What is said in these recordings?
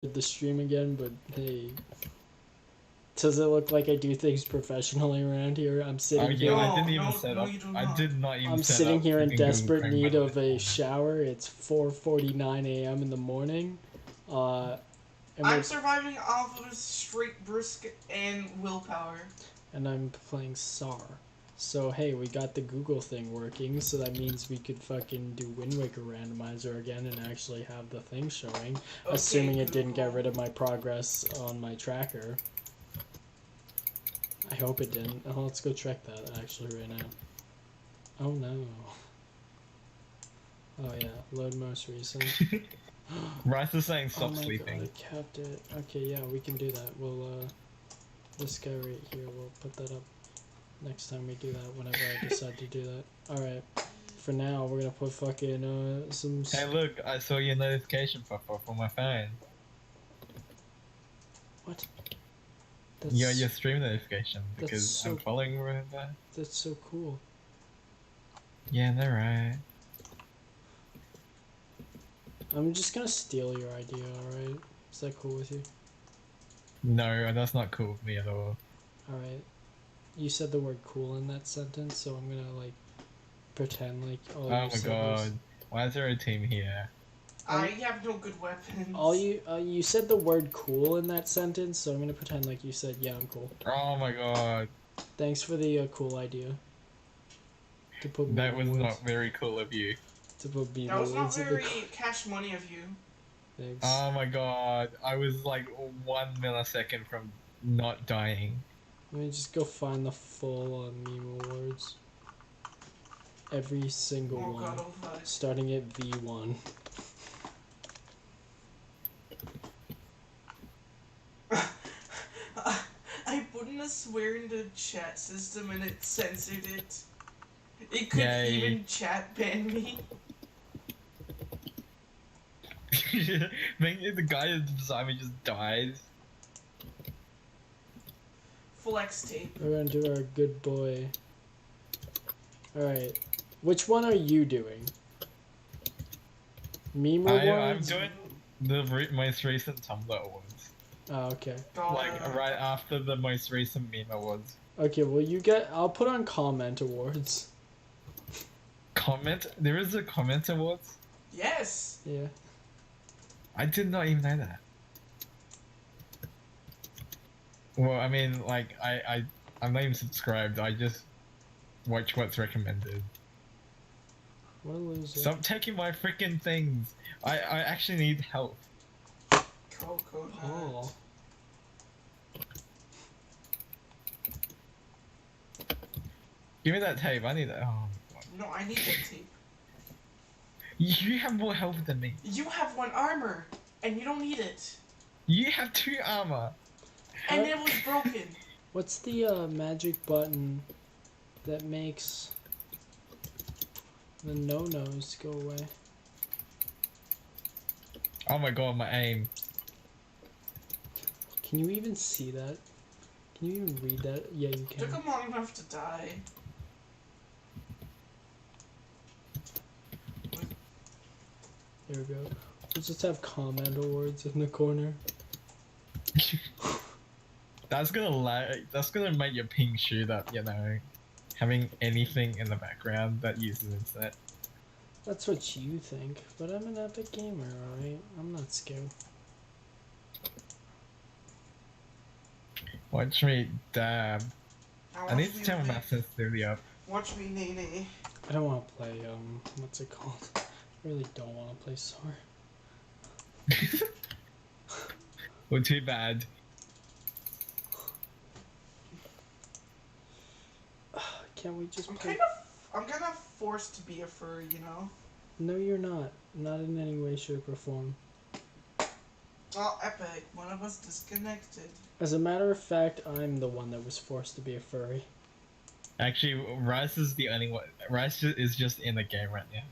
the stream again, but hey, does it look like I do things professionally around here? I'm sitting here. I didn't even set up. You do I not. did not even I'm set sitting up here in freaking Google desperate Chrome need by of a default. shower. It's 4:49 a.m. in the morning. And I'm surviving off of straight brisk and willpower. And I'm playing SAR. So hey, we got the Google thing working, so that means we could fucking do Wind Waker randomizer again and actually have the thing showing. Okay, assuming it didn't get rid of my progress on my tracker. I hope it didn't. Oh, let's go check that actually right now. Oh no. Oh yeah, load most recent. Rice is saying stop oh sleeping. God, I kept it. Okay, yeah, we can do that. We'll this guy right here, we'll put that up next time we do that, whenever I decide to do that. Alright, for now, we're gonna put fucking, some... Hey look, I saw your notification pop up on my phone. What? That's... your stream notification, because so... I'm following you right there. That's so cool. Yeah, they're right. I'm just gonna steal your idea, alright? Is that cool with you? No, that's not cool with me at all. Alright. You said the word cool in that sentence, so I'm gonna, like, pretend like all oh my god. Why is there a team here? I have no good weapons. You said the word cool in that sentence, so I'm gonna pretend like you said, yeah, I'm cool. Oh my god. Thanks for the cool idea. To put that was not very cool of you. To put me that was not very cash money of you. Thanks. Oh my god. I was like 1 millisecond from not dying. Let me just go find the full meme awards. Every single one. God, starting at V1. I put in a swear in the chat system and it censored it. It couldn't even chat ban me. The guy beside me just died. Flex tape. We're gonna do our good boy. Alright. Which one are you doing? Meme awards? I'm doing the most recent Tumblr awards. Oh, okay. Like, right after the most recent meme awards. Okay, well I'll put on comment awards. Comment? There is a comment awards? Yes! Yeah. I did not even know that. Well, I mean, like, I'm not even subscribed, I just watch what's recommended. What a loser. Stop taking my freaking things! I actually need help. Oh. Give me that tape, I need that. Oh my god. No, I need that tape. You have more health than me. You have 1 armor, and you don't need it. You have 2 armor. And it was broken. What's the magic button that makes the no-nos go away? Oh my god, my aim. Can you even see that? Can you even read that? Yeah, you can. Took him long enough to die. There we go. We'll just have comment awards in the corner. That's gonna make your ping shoot up, you know. Having anything in the background that uses internet. That's what you think, but I'm an epic gamer, alright? I'm not scared. Watch me dab. I need to turn my sensitivity up. Watch me nay. I don't want to play, what's it called? I really don't want to play SAR. Well, too bad. Can't we just play? I'm kind of forced to be a furry, you know? No, you're not. Not in any way, shape, or form. Oh, epic. One of us disconnected. As a matter of fact, I'm the one that was forced to be a furry. Actually, Rice is the only one. Rice is just in the game right now.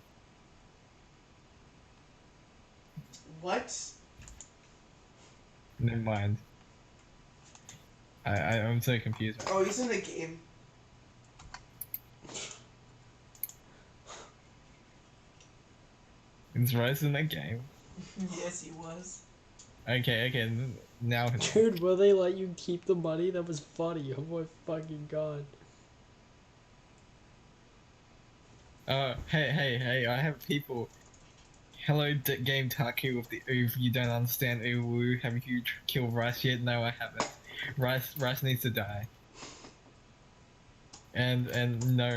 What? Never mind. I'm so confused. Oh, he's in the game. Is Rice in that game? Yes, he was. Okay, now. Dude, will they let you keep the money? That was funny. Oh my fucking god. Hey, I have people. Hello, Game Taki with the oof. You don't understand ooh. Have you killed Rice yet? No, I haven't. Rice needs to die. And no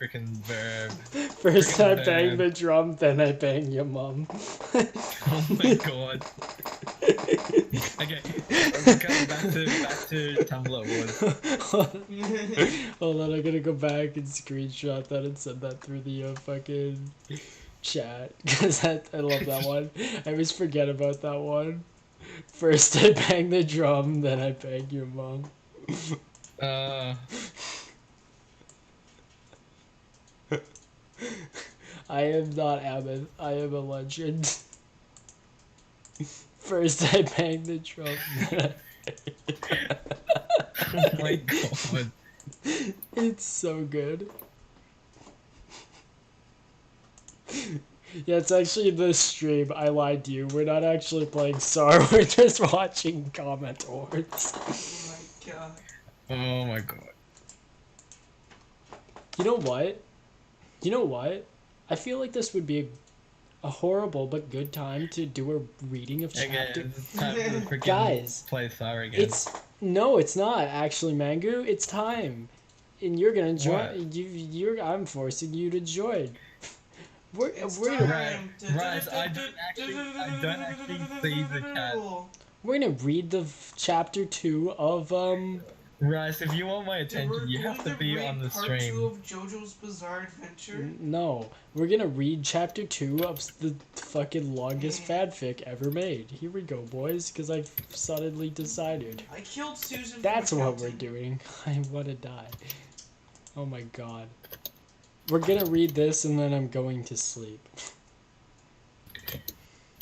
freaking verb. First I Frickin' bang verb. the drum, then I bang your mom. Oh my god. Okay, going back to Tumblr was. Hold on, I'm gonna go back and screenshot that and send that through the fucking chat. Because I love that one. I always forget about that one. First I bang the drum, then I bang your mom. I am not Abbott. I am a legend. First I bang the drum, then Oh my god. It's so good. Yeah, it's actually the stream. I lied to you. We're not actually playing SAR. We're just watching comment awards. Oh my god. Oh my god. You know what? You know what? I feel like this would be a horrible but good time to do a reading of chapter. Okay, it's time to freaking Guys, play Star again. It's not actually, Mangu. It's time, and you're gonna join. What? I'm forcing you to join. We're time. Right, I don't actually see the chat. We're gonna read the chapter 2 of Rice, if you want my attention, you have to be on the Part stream. 2 of JoJo's Bizarre Adventure. No, we're gonna read chapter 2 of the fucking longest fanfic ever made. Here we go, boys, because I've suddenly decided. I killed Susan. That's from what we're accounting. doing. I wanna die. Oh my god. We're gonna read this and then I'm going to sleep.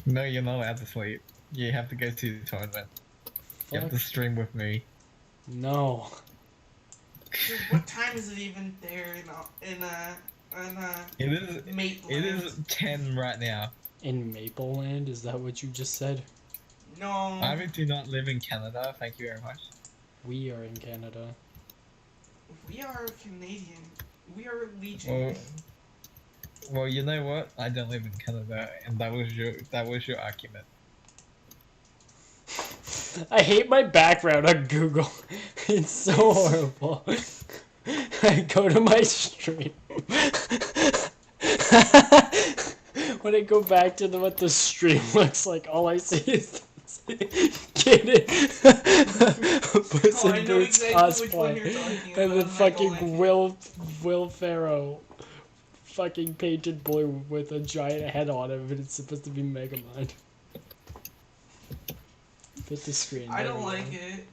No, you're not allowed to sleep. You have to go to the toilet. You have to Fuck. stream with me. No. Dude, what time is it even there in It is. Maitland? It is 10 right now. In Mapleland, is that what you just said? No. I do not live in Canada. Thank you very much. We are in Canada. We are Canadian. We are Legion. Well, you know what? I don't live in Canada, and that was your argument. I hate my background on Google. It's so horrible. I go to my stream. When I go back to what the stream looks like, all I see is get it. Puss Oh, I in know Boots exactly which one you're cosplay. talking And about, the and I fucking don't like Will Ferrell fucking painted blue with a giant head on him, and it's supposed to be Megamind. Put the screen. I there don't we like go. it.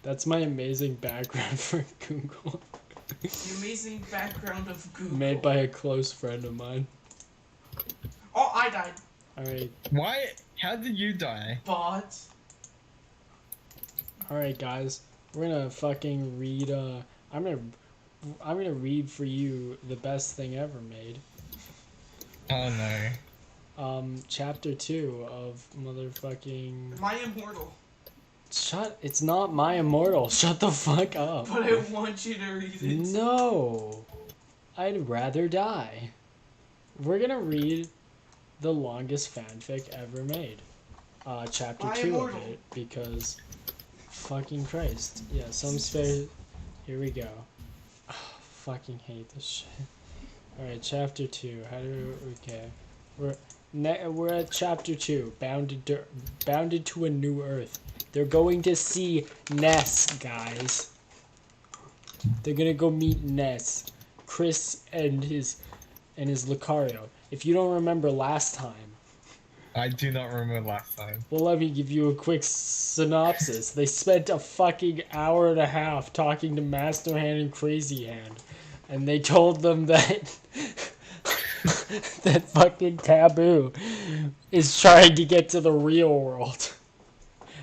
That's my amazing background for Google. The amazing background of Google. Made by a close friend of mine. Oh, I died. Alright. Why? How did you die? But Alright guys. We're gonna fucking read I'm gonna read for you the best thing ever made. Oh no. Chapter 2 of motherfucking am I immortal? it's not My Immortal. Shut the fuck up. But I want you to read it. No. I'd rather die. We're gonna read the longest fanfic ever made. Chapter My 2 Immortal. of it, because fucking Christ. Yeah, some space. Here we go. Oh, fucking hate this shit. Alright, chapter 2. Okay. We're at chapter 2. Bounded to a new earth. They're going to see Ness, guys. They're gonna go meet Ness. Chris and his Lucario. If you don't remember last time, I do not remember last time. well, let me give you a quick synopsis. They spent a fucking hour and a half talking to Master Hand and Crazy Hand, and they told them that that fucking Taboo is trying to get to the real world.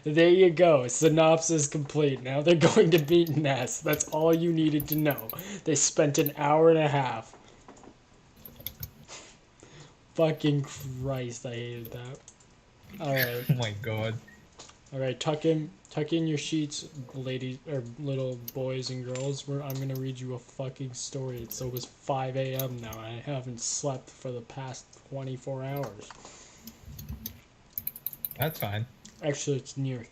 There you go. Synopsis complete. Now they're going to beat Ness. That's all you needed to know. They spent an hour and a half. Fucking Christ, I hated that. Alright. Oh my god. All right, tuck in your sheets, ladies or little boys and girls. I'm gonna read you a fucking story. It's almost 5 a.m. now. I haven't slept for the past 24 hours. That's fine. Actually, it's nearing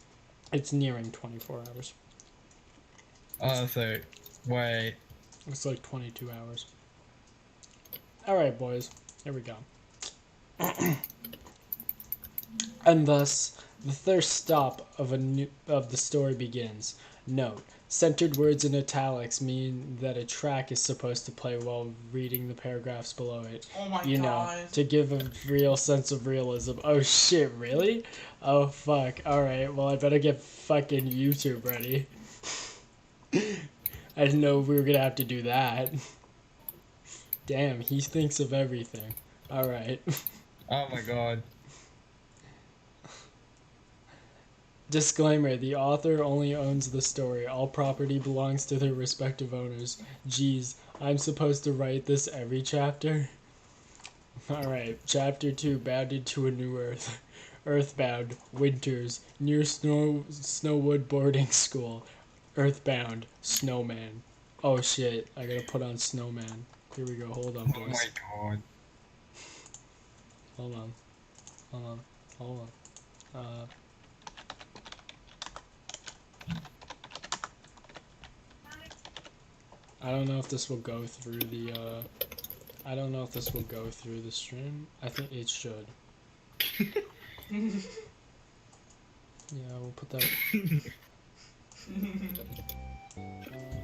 24 hours. Oh, so wait. It's like 22 hours. All right, boys. Here we go. And thus, the first stop of the story begins. Note: centered words in italics mean that a track is supposed to play while reading the paragraphs below it. Oh my You know, god. to give a real sense of realism. Oh shit, really? Oh fuck. Alright, well I better get fucking YouTube ready. I didn't know we were gonna have to do that. Damn, he thinks of everything. Alright. Oh my god. Disclaimer: the author only owns the story. All property belongs to their respective owners. Jeez, I'm supposed to write this every chapter? Alright, chapter 2, Bounded to a New Earth. Earthbound, Winters, near Snowwood Boarding School. Earthbound, Snowman. Oh shit, I gotta put on Snowman. Here we go, hold on, Oh boys. my god. Hold on. I don't know if this will go through the, I don't know if this will go through the stream. I think it should. Yeah, we'll put that...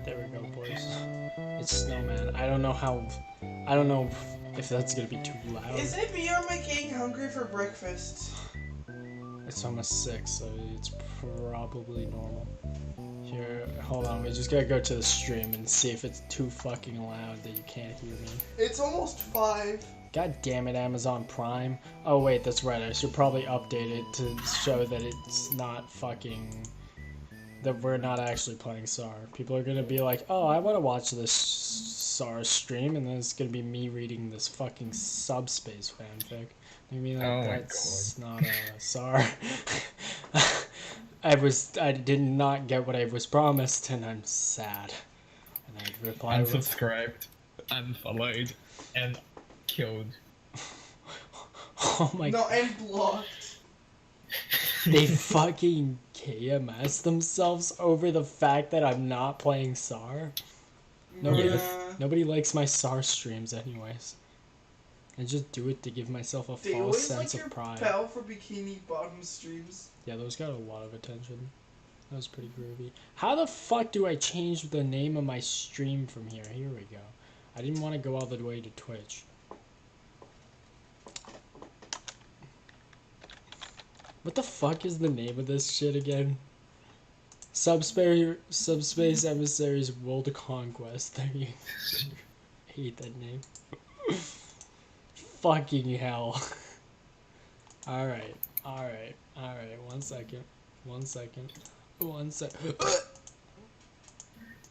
There we go, boys. It's Snowman. I don't know if that's gonna be too loud. Is it me or am I getting hungry for breakfast? It's almost 6, so it's probably normal. Here, hold on, we just gotta go to the stream and see if it's too fucking loud that you can't hear me. It's almost 5. God damn it, Amazon Prime. Oh wait, that's right, I should probably update it to show that it's not fucking... that we're not actually playing SAR. People are gonna be like, oh, I wanna watch this SAR stream, and then it's gonna be me reading this fucking Subspace fanfic. I mean, like, Oh my that's not a SAR. I did not get what I was promised, and I'm sad. And I replied with, Unsubscribed, unfollowed, and killed. oh my No, god. and blocked. They fucking KMS themselves over the fact that I'm not playing SAR. Nobody likes my SAR streams anyways. I just do it to give myself a They false always sense like your of pride. pal for Bikini Bottom streams. Yeah, those got a lot of attention. That was pretty groovy. How the fuck do I change the name of my stream from here? Here we go. I didn't want to go all the way to Twitch. What the fuck is the name of this shit again? Subspace Emissaries World Conquest. There you I hate that name. Fucking hell. Alright. One second.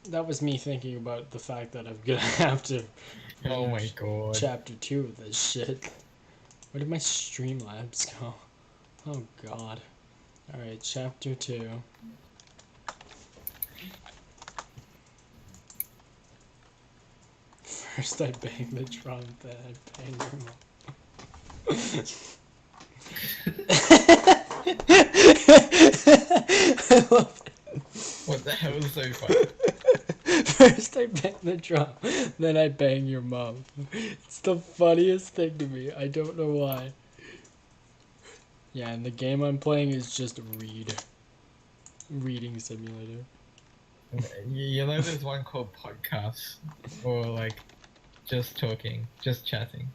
That was me thinking about the fact that I'm gonna have to Oh my finish god. chapter 2 of this shit. Where did my Streamlabs go? Oh god. Alright, chapter 2. First I bang the drum, then I bang your mom. I love it. What the hell is so funny? First I bang the drum, then I bang your mom. It's the funniest thing to me. I don't know why. Yeah, and the game I'm playing is just reading simulator. You know there's one called podcasts, or like, just talking, just chatting.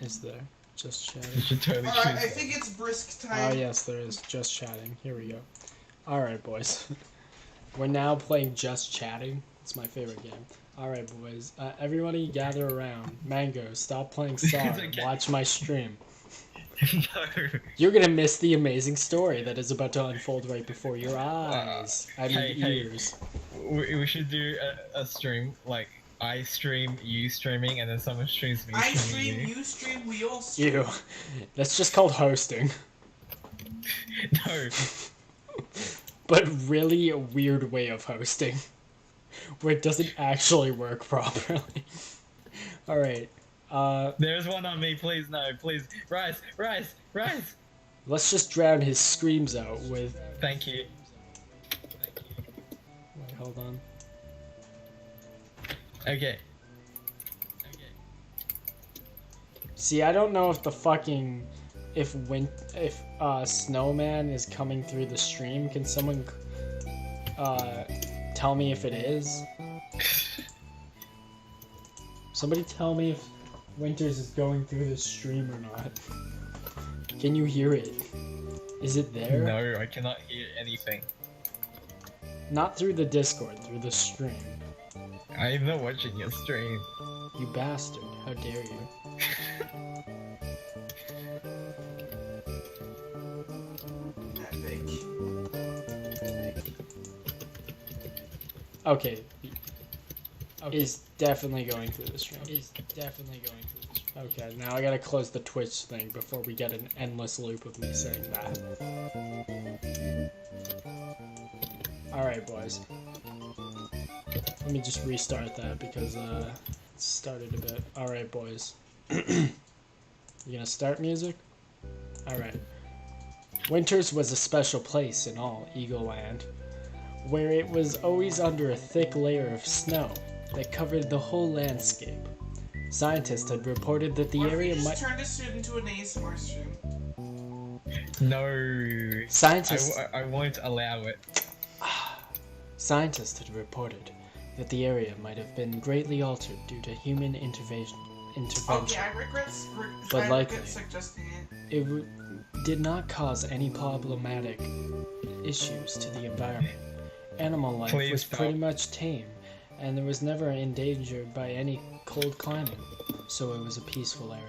Is there? Just You chatting. should totally Alright, choose I that. think it's brisk Oh time. yes, there is. Just chatting. Here we go. Alright, boys. We're now playing Just Chatting. It's my favorite game. Alright, boys. Everybody gather around. Mango, stop playing SAR. Okay. Watch my stream. No. You're gonna miss the amazing story that is about to unfold right before your eyes. I mean, hey. ears. We should do a stream, like, I stream, you streaming, and then someone streams me I streaming stream, you. you stream, we all stream. You. That's just called hosting. No. But really a weird way of hosting. Where it doesn't actually work properly. Alright. There's one on me, please, no, please. Rise, rise, rise! Let's just drown his screams out with... Thank you. Wait, hold on. Okay. See, I don't know if the fucking... If Snowman is coming through the stream. Can someone tell me if it is? Somebody tell me if Winters is going through the stream or not. Can you hear it? Is it there? No, I cannot hear anything. Not through the Discord, through the stream. I'm not watching your stream. You bastard. How dare you? Epic. Okay. Is definitely going through the stream. Okay, now I gotta close the Twitch thing before we get an endless loop of me saying that. Alright, boys. Let me just restart that because it started a bit. Alright, boys. You gonna start music? Alright. Winters was a special place in all Eagle Land, where it was always under a thick layer of snow that covered the whole landscape. Scientists had reported that the area might... turn this into an ASMR stream? No. Scientists... I won't allow it. Scientists had reported that the area might have been greatly altered due to human intervention. Okay, I regret suggesting it. It did not cause any problematic issues to the environment. Animal life was pretty much tame, and there was never endangered by any cold climate, so it was a peaceful area.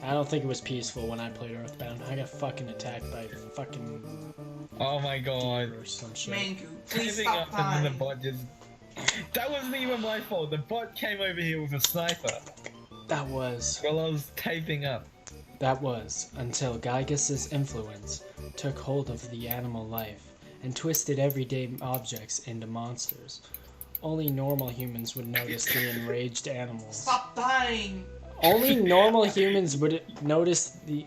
I don't think it was peaceful when I played Earthbound. I got fucking attacked by fucking... Oh my god. Or some shit. Mangu, please Typing stop up and then dying. the bot just... That wasn't even my fault. The bot came over here with a sniper That was while I was typing up. until Gygas's influence took hold of the animal life and twisted everyday objects into monsters. Only normal humans would notice the enraged animals. Stop dying! Only normal humans would notice the...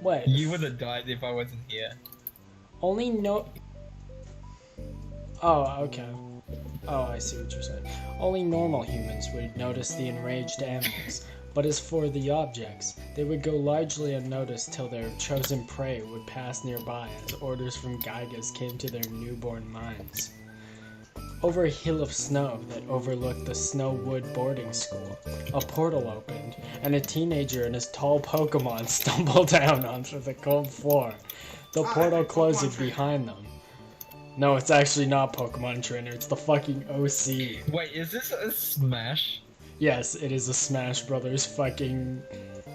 What? You would have died if I wasn't here. Only no... Oh, okay. Oh, I see what you're saying. Only normal humans would notice the enraged animals, but as for the objects, they would go largely unnoticed till their chosen prey would pass nearby as orders from Gygas came to their newborn minds. Over a hill of snow that overlooked the Snowwood boarding school, a portal opened, and a teenager and his tall Pokemon stumbled down onto the cold floor, the portal closing behind them. No, it's actually not Pokemon Trainer, it's the fucking OC. Wait, is this a Smash? Yes, it is a Smash Brothers fucking...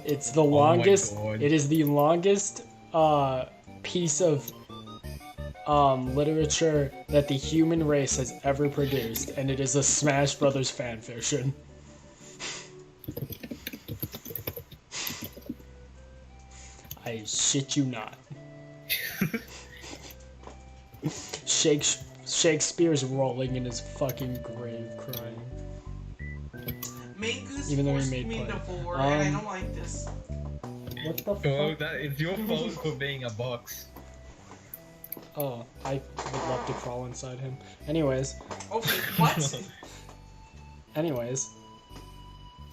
It's the longest... Oh my god. It is the longest piece of literature that the human race has ever produced, and it is a Smash Brothers fanfiction. I shit you not. Shakespeare's rolling in his fucking grave crying. Mangu's Even though he forced made me play. to war, and I don't like this. What the Oh, fuck? that is your fault for being a box. Oh, I would love to crawl inside him. Anyways, Okay, what?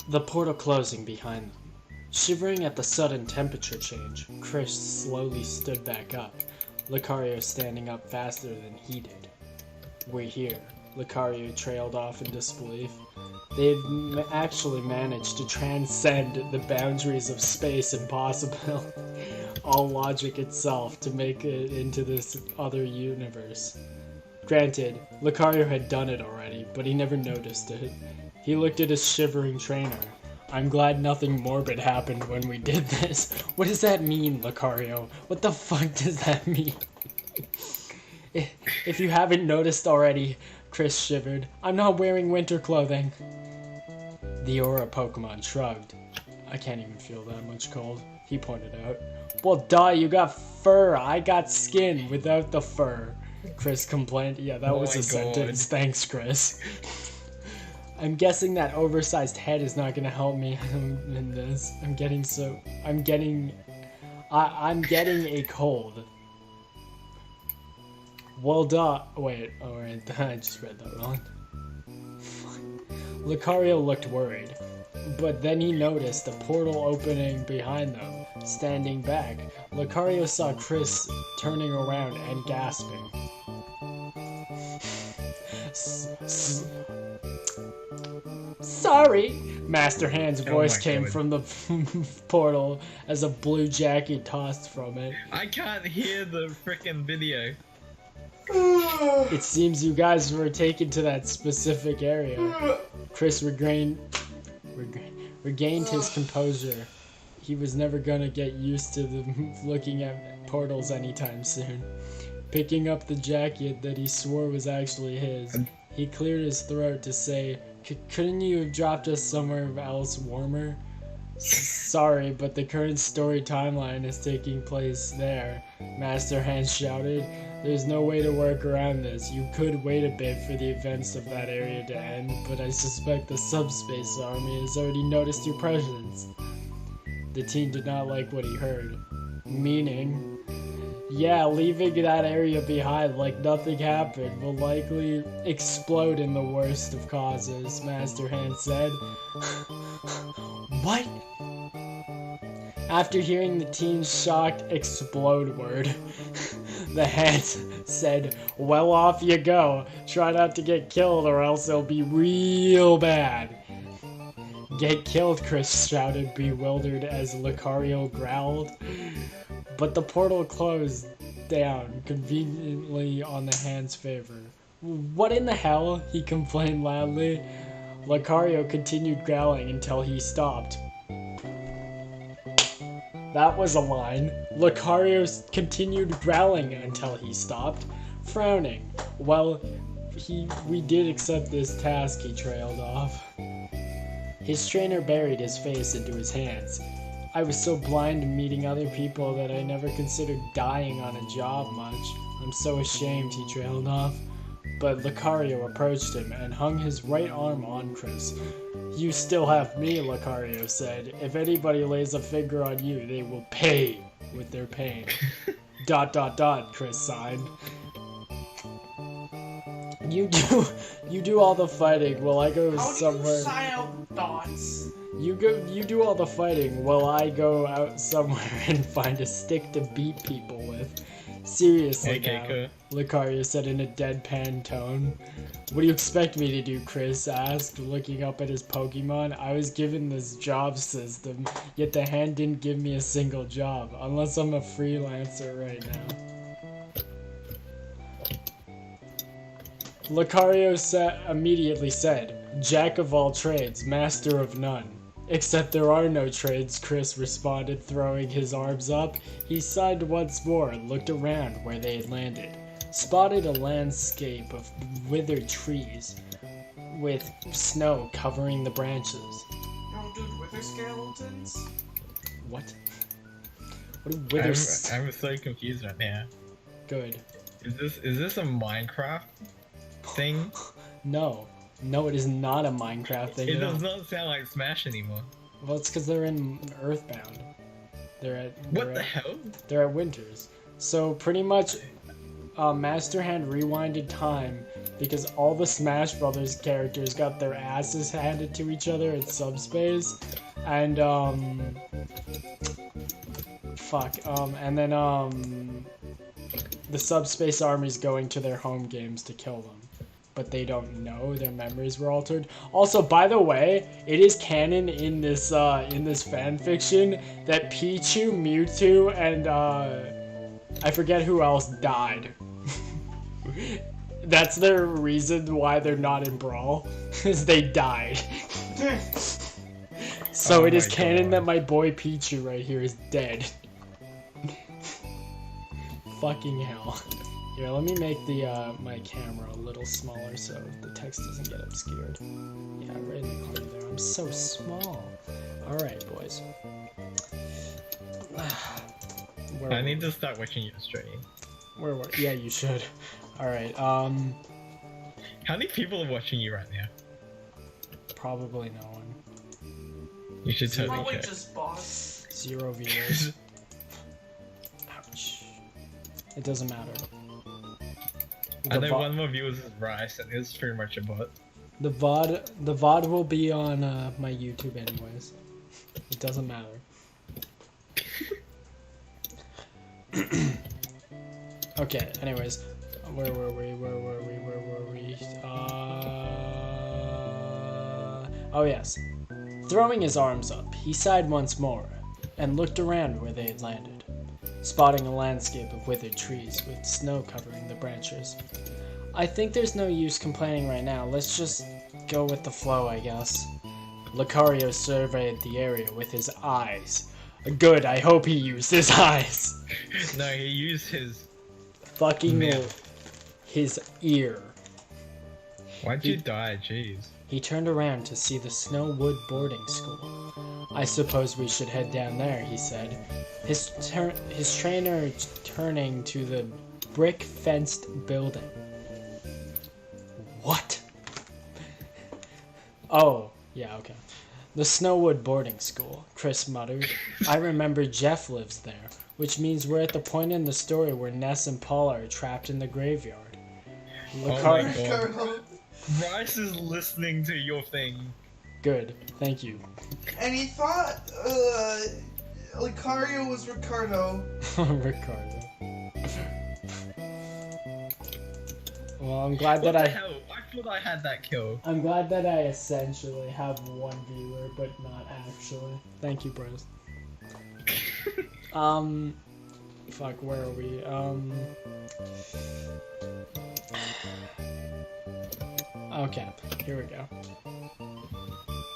the portal closing behind them. Shivering at the sudden temperature change, Chris slowly stood back up, Lucario standing up faster than he did. We're here. Lucario trailed off in disbelief. They had actually managed to transcend the boundaries of space and possible, all logic itself, to make it into this other universe. Granted, Lucario had done it already, but he never noticed it. He looked at his shivering trainer. I'm glad nothing morbid happened when we did this. What does that mean, Lucario? What the fuck does that mean? If you haven't noticed already, Chris shivered. I'm not wearing winter clothing. The Aura Pokemon shrugged. I can't even feel that much cold. he pointed out. Well, duh, you got fur. I got skin without the fur. Chris complained. Yeah, that was a sentence. Thanks, Chris. I'm guessing that oversized head is not gonna help me in this. I'm getting a cold. Well, duh. Wait, alright, I just read that wrong. Lucario looked worried, but then he noticed the portal opening behind them. Standing back, Lucario saw Chris turning around and gasping. Sorry! Master Hand's voice came from the portal as a blue jacket tossed from it. I can't hear the frickin' video. It seems you guys were taken to that specific area. Chris regained his composure. He was never gonna get used to looking at portals anytime soon. Picking up the jacket that he swore was actually his, he cleared his throat to say, couldn't you have dropped us somewhere else warmer? Sorry, but the current story timeline is taking place there, Master Hand shouted. There's no way to work around this. You could wait a bit for the events of that area to end, but I suspect the Subspace army has already noticed your presence. The teen did not like what he heard. Meaning, yeah, leaving that area behind like nothing happened will likely explode in the worst of causes, Master Hand said. What? After hearing the teen's shocked explode word, the Hand said, well, off you go. Try not to get killed or else it'll be real bad. Get killed, Chris shouted, bewildered as Lucario growled. But the portal closed down, conveniently on the Hand's favor. What in the hell? He complained loudly. Lucario continued growling until he stopped. That was a line. Lucario continued growling until he stopped, frowning. Well, we did accept this task, he trailed off. His trainer buried his face into his hands. I was so blind to meeting other people that I never considered dying on a job much. I'm so ashamed, he trailed off. But Lucario approached him and hung his right arm on Chris. You still have me, Lucario said. If anybody lays a finger on you, they will pay with their pain. ... Chris signed. You do all the fighting while I go somewhere. How do you sign out dots? You do all the fighting while I go out somewhere and find a stick to beat people with. Seriously now, cool. Lucario said in a deadpan tone. What do you expect me to do, Chris asked, looking up at his Pokemon. I was given this job system, yet the Hand didn't give me a single job, unless I'm a freelancer right now. Lucario immediately said, Jack of all trades, master of none. Except there are no trades, Chris responded, throwing his arms up. He sighed once more and looked around where they had landed. Spotted a landscape of withered trees, with snow covering the branches. No, dude, wither skeletons? What? What are wither I'm so confused right now. Good. Is this a Minecraft thing? No, it is not a Minecraft thing. It does not sound like Smash anymore. Well, it's because they're in Earthbound. What the hell? They're at Winters. So pretty much, Master Hand rewinded time because all the Smash Brothers characters got their asses handed to each other at Subspace, and and then the Subspace army's going to their home games to kill them. But they don't know their memories were altered. Also, by the way, it is canon in this fanfiction that Pichu, Mewtwo, and I forget who else died. That's their reason why they're not in Brawl, is they died. So it is canon that my boy Pichu right here is dead. Fucking hell. Here, let me make the my camera a little smaller so the text doesn't get obscured. Yeah, right in the corner there. I'm so small. Alright, boys. Where I were need we? to start watching your stream. Where were? Yeah, you should. All right. How many people are watching you right now? Probably no one. You should totally Probably check. just boss. 0 viewers. Ouch. It doesn't matter. I know vo- one more viewers is Rice, and it's pretty much a bot. The VOD will be on my YouTube anyways. It doesn't matter. Okay, anyways. Where were we? Oh yes. Throwing his arms up, he sighed once more, and looked around where they had landed, spotting a landscape of withered trees with snow covering the branches. I think there's no use complaining right now. Let's just go with the flow, I guess. Lucario surveyed the area with his eyes. Good, I hope he used his eyes. No, he used his. Fucking Mouth. his ear. Why'd you die? Jeez. He turned around to see the Snowwood boarding school. I suppose we should head down there, he said. His trainer turning to the brick-fenced building. What? Oh, yeah, okay. The Snowwood boarding school, Chris muttered. I remember Jeff lives there, which means we're at the point in the story where Ness and Paula are trapped in the graveyard. Oh my god. Rice is listening to your thing. Good, thank you. And he thought, Lucario was Ricardo. Ricardo. Well, I'm glad What that the hell? I thought I had that kill. I'm glad that I essentially have one viewer, but not actually. Thank you, bros. Fuck, where are we? Okay, here we go.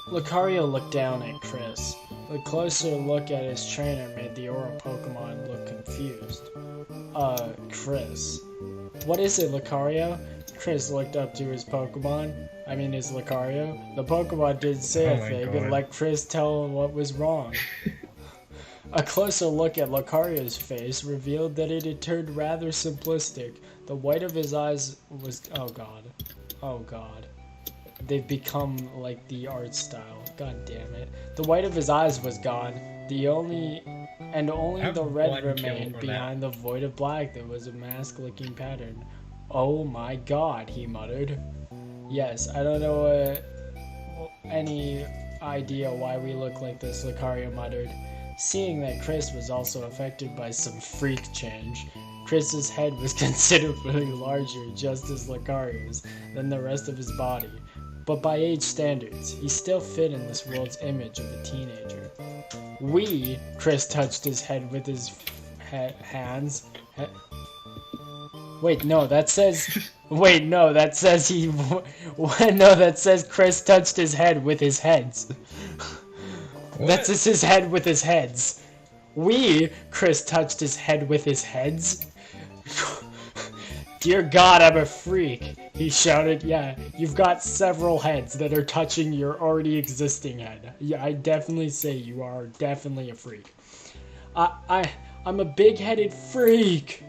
Lucario looked down at Chris. A closer look at his trainer made the Aura Pokemon look confused. Chris. What is it, Lucario? Chris looked up to his Pokemon. I mean, his Lucario. The Pokemon didn't say Oh a my thing God. and let Chris tell him what was wrong. A closer look at Lucario's face revealed that it had turned rather simplistic. The white of his eyes was... Oh god. Oh god. They've become like the art style. God damn it. The white of his eyes was gone. Only Have the red one kill remained for behind the void of black. There was a mask-looking pattern. Oh my god, he muttered. Yes, I don't know any idea why we look like this, Lucario muttered. Seeing that Chris was also affected by some freak change, Chris's head was considerably larger, just as Lucario's, than the rest of his body. But by age standards, he still fit in this world's image of a teenager. Chris touched his head with his hands. Wait, no, that says... Wait, no, that says he... No, that says Chris touched his head with his heads. That's just his head with his heads. Chris touched his head with his heads. Dear God, I'm a freak, he shouted. Yeah, you've got several heads that are touching your already existing head. Yeah, I definitely say you are definitely a freak. I'm a big-headed freak.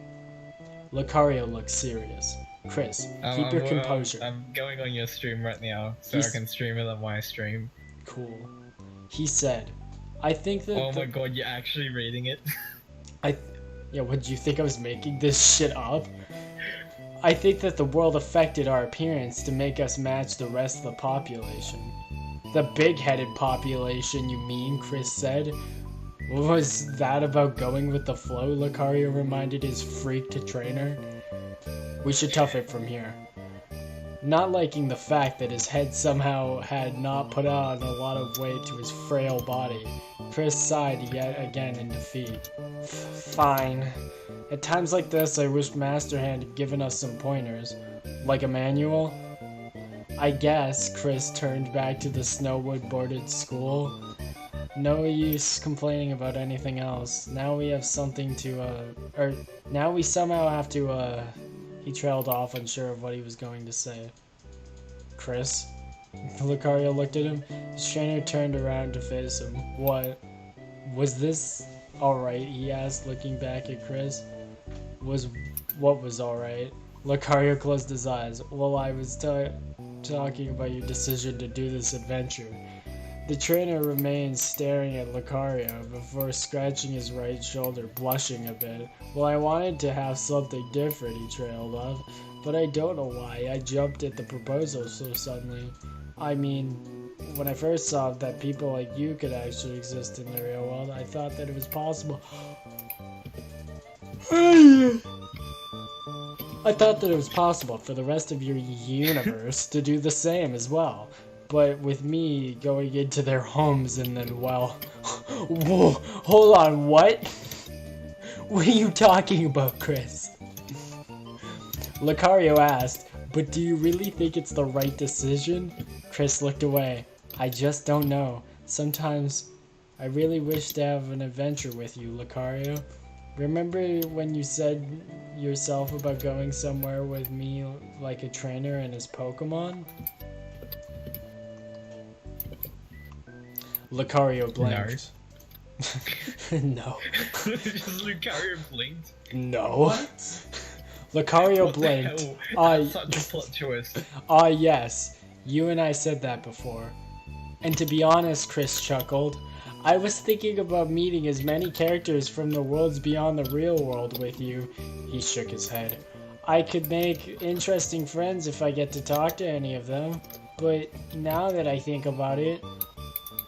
Lucario looked serious. Chris, keep your composure. I'm going on your stream right now, so I can stream it on my stream. Cool. He said, I think that... Oh my god, you're actually reading it? Yeah, what, do you think I was making this shit up? I think that the world affected our appearance to make us match the rest of the population. The big-headed population, you mean, Chris said. Was that about going with the flow, Lucario reminded his freaked trainer. We should tough it from here. Not liking the fact that his head somehow had not put on a lot of weight to his frail body, Chris sighed yet again in defeat. Fine. At times like this, I wish Master Hand had given us some pointers. Like a manual? I guess. Chris turned back to the Snowwood boarded school. No use complaining about anything else. Now we have something to, now we somehow have to, He trailed off, unsure of what he was going to say. Chris? Lucario looked at him. His trainer turned around to face him. What? Was this alright? He asked, looking back at Chris. What was alright? Lucario closed his eyes. Well, I was talking about your decision to do this adventure. The trainer remained staring at Lucario before scratching his right shoulder, blushing a bit. Well, I wanted to have something different, he trailed off, but I don't know why I jumped at the proposal so suddenly. I mean, when I first saw that people like you could actually exist in the real world, I thought that it was possible. I thought that it was possible for the rest of your universe to do the same as well. But with me going into their homes and then, well... Whoa, hold on, what? What are you talking about, Chris? Lucario asked, but do you really think it's the right decision? Chris looked away. I just don't know. Sometimes I really wish to have an adventure with you, Lucario. Remember when you said yourself about going somewhere with me like a trainer and his Pokemon? Lucario blinked. No. Just Lucario blinked. No. What? Lucario What blinked. the hell? That's such a plot twist. Yes. You and I said that before. And to be honest, Chris chuckled, I was thinking about meeting as many characters from the worlds beyond the real world with you. He shook his head. I could make interesting friends if I get to talk to any of them. But now that I think about it,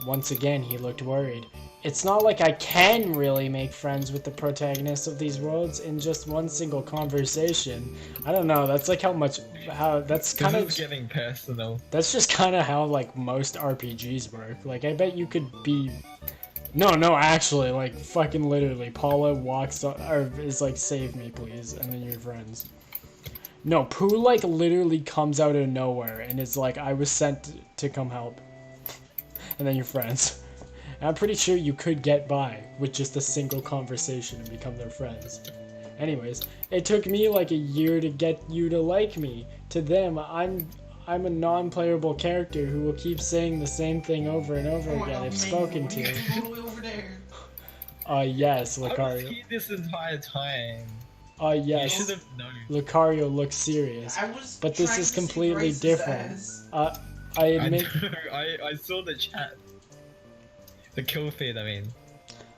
once again he looked worried. It's not like I can really make friends with the protagonists of these worlds in just one single conversation. I don't know, that's like that's kind of getting personal. That's just kind of how like most RPGs work. Like I bet you could be No, actually, like fucking literally Paula walks up, or is like save me please, and then you're friends. No, Pooh like literally comes out of nowhere and is like I was sent to come help. And then you're friends. I'm pretty sure you could get by with just a single conversation and become their friends. Anyways, it took me like a year to get you to like me. To them, I'm a non-playable character who will keep saying the same thing over and over again if spoken to. Totally over there. Yes, I was Lucario. here this entire time. Yes. You should have known. Lucario looks serious. But this is completely different. I admit... I saw the chat. The kill feed, I mean.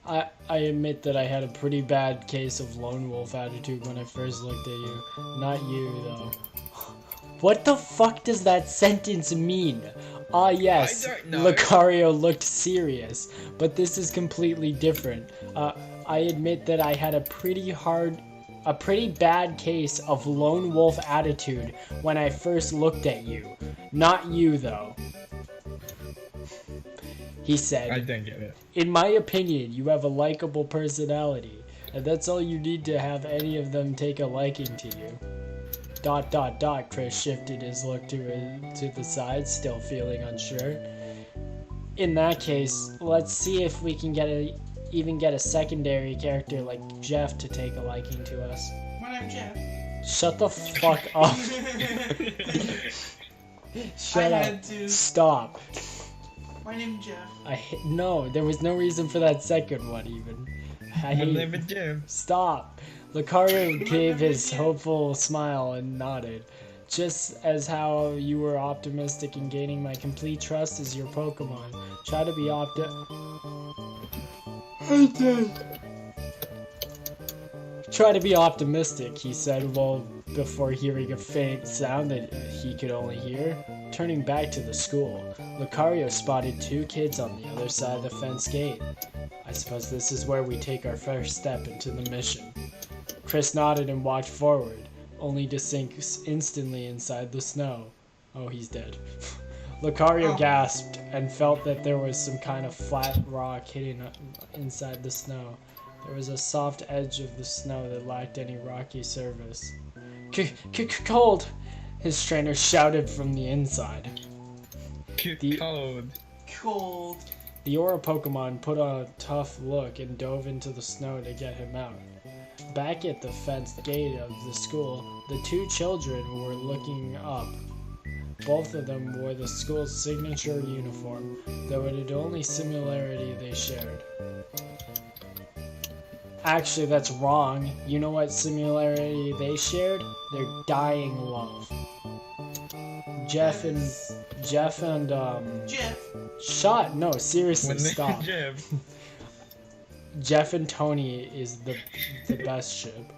I admit that I had a pretty bad case of lone wolf attitude when I first looked at you. Not you, though. What the fuck does that sentence mean? Yes, I don't know. Lucario looked serious, but this is completely different. I admit that I had a pretty bad case of lone wolf attitude when I first looked at you. Not you, though. He said, I don't get it. In my opinion, you have a likable personality, and that's all you need to have any of them take a liking to you. ... Chris shifted his look to the side, still feeling unsure. In that case, let's see if we can even get a secondary character like Jeff to take a liking to us. My name's Jeff. Shut the fuck up. Shut up. Had to. Stop. My name's Jeff. No, there was no reason for that second one even. My name is Jim. Stop. Lucario gave his hopeful smile and nodded. Just as how you were optimistic in gaining my complete trust as your Pokemon. Try to be Try to be optimistic, he said, before hearing a faint sound that he could only hear. Turning back to the school, Lucario spotted two kids on the other side of the fence gate. I suppose this is where we take our first step into the mission. Chris nodded and walked forward, only to sink instantly inside the snow. Oh, he's dead. Lucario gasped and felt that there was some kind of flat rock hidden inside the snow. There was a soft edge of the snow that lacked any rocky surface. Cold! His trainer shouted from the inside. Cold. The Aura Pokemon put on a tough look and dove into the snow to get him out. Back at the fenced gate of the school, the two children were looking up. Both of them wore the school's signature uniform, though it had only similarity they shared. Actually, that's wrong. You know what similarity they shared? Their dying love. Jeff and Jeff. Shut. No, seriously, When they stop. Jeff. Jeff and Tony is the best ship.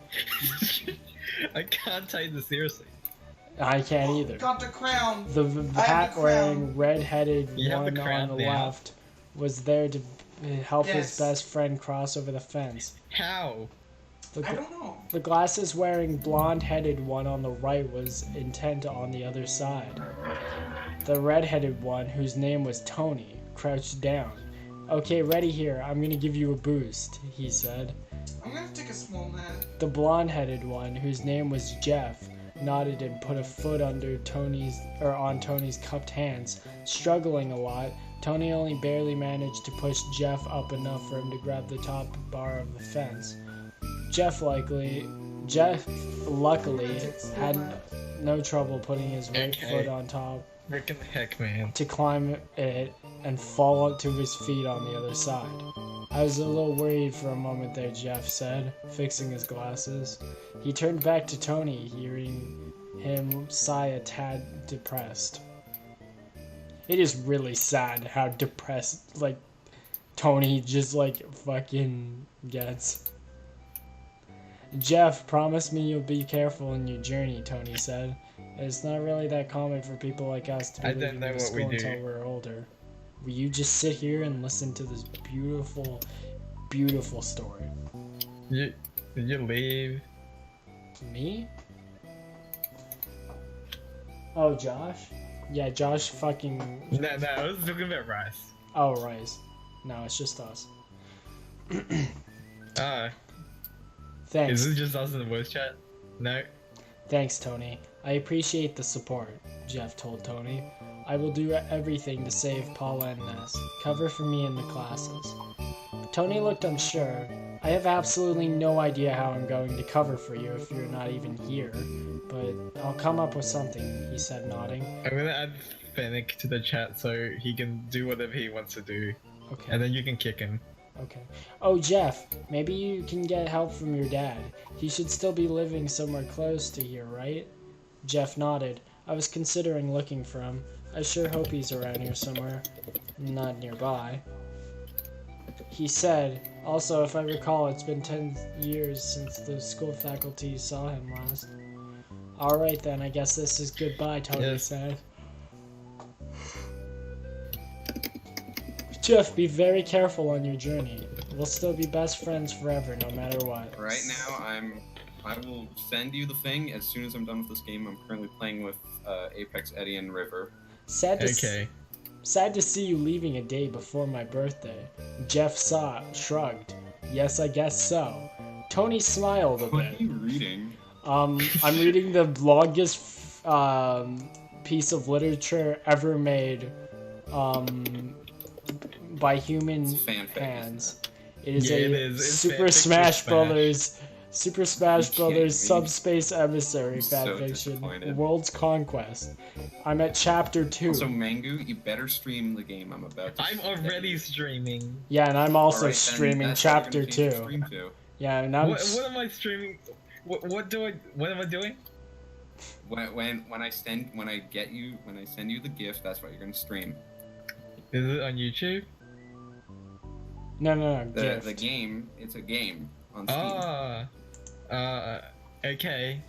I can't take this seriously. I can't either. Got the crown. The I have hat the wearing, red headed You have the one on crown the now. left was there to help his Yes. best friend cross over the fence. How? The, I don't know. the glasses wearing blonde headed one on the right was intent on the other side. The red headed one, whose name was Tony, crouched down. Okay, ready here. I'm gonna give you a boost, he said. I'm gonna take a small nap. The blonde headed one, whose name was Jeff, nodded and put a foot under on Tony's cupped hands. Struggling a lot, Tony only barely managed to push Jeff up enough for him to grab the top bar of the fence. Jeff luckily had no trouble putting his right foot on top Frickin' heck, man. to climb it and fall up to his feet on the other side. I was a little worried for a moment there, Jeff said, fixing his glasses. He turned back to Tony, hearing him sigh a tad depressed. It is really sad how depressed, like, Tony just, like, fucking gets. Jeff, promise me you'll be careful in your journey, Tony said. It's not really that common for people like us to be I don't leaving know the what we school do. until we're older. Will you just sit here and listen to this beautiful, beautiful story? Did you leave? Me? Oh, Josh? Yeah, Josh fucking... No, I was talking about Rice. Oh, Rice. No, it's just us. Thanks. Is it just us in the voice chat? No? Thanks, Tony. I appreciate the support, Jeff told Tony. I will do everything to save Paula and Ness. Cover for me in the classes. Tony looked unsure. I have absolutely no idea how I'm going to cover for you if you're not even here, but I'll come up with something, he said, nodding. I'm gonna add Fennec to the chat so he can do whatever he wants to do. Okay. And then you can kick him. Okay. Oh, Jeff, maybe you can get help from your dad. He should still be living somewhere close to here, right? Jeff nodded. I was considering looking for him. I sure hope he's around here somewhere. Not nearby. He said, also, if I recall, it's been 10 years since the school faculty saw him last. Alright then, I guess this is goodbye, Tony Yes. said. Jeff, be very careful on your journey. We'll still be best friends forever, no matter what. Right now, I will send you the thing as soon as I'm done with this game. I'm currently playing with Apex, Eddie, and River. Sad to Okay. Sad to see you leaving a day before my birthday. Jeff shrugged. Yes, I guess so. Tony smiled a What are bit. you reading? I'm reading the longest piece of literature ever made by human It's fanfic, hands. isn't It is Yeah, a it is. It's Super fanfic for Smash Smash. Brothers. Super Smash You can't Brothers read. Subspace Emissary I'm so fanfiction. disappointed. World's Conquest. I'm at chapter 2. Also, Mangu, you better stream the game I'm about to. I'm already streaming. Yeah, and I'm also Alright, then streaming that's what you're chapter gonna change your 2. stream to. Yeah, and I'm What am I streaming? What am I doing? When I send you the gift, that's what you're gonna stream. Is it on YouTube? no, The gift. game, it's a game on Steam. Okay.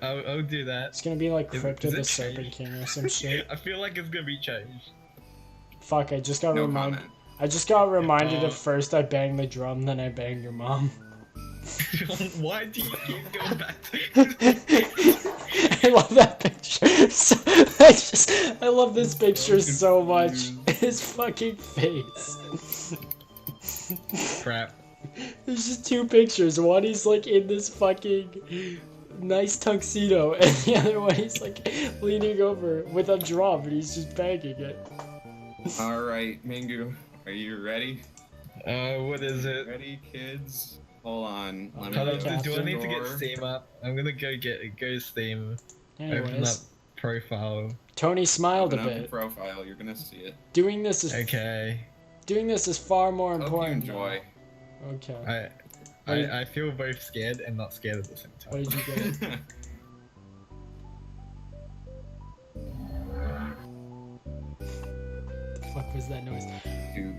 I'll do that. It's gonna be like Is- Crypto is the it Serpent changed? King or some shit. I feel like it's gonna be changed. Fuck, I just got No reminded. comment. I just got reminded Oh. of first I banged the drum, then I banged your mom. Why do you keep going back to I love that picture. So, I love this picture so much. His fucking face. crap? There's just two pictures. One he's like in this fucking nice tuxedo, and the other one he's like leaning over with a drum and he's just banging it. Alright, Mangu, are you ready? What is it? Ready, kids? Hold on. Let me Hold on, go Captain. do I need to get store. Steam up? I'm gonna go Steam. Open up Anyways, profile. Tony smiled a Open up your bit. profile, you're gonna see it. Doing this is Okay. far more Hope you important. enjoy. Okay. I feel both scared and not scared at the same time. What did you get? The fuck was that noise? Dude.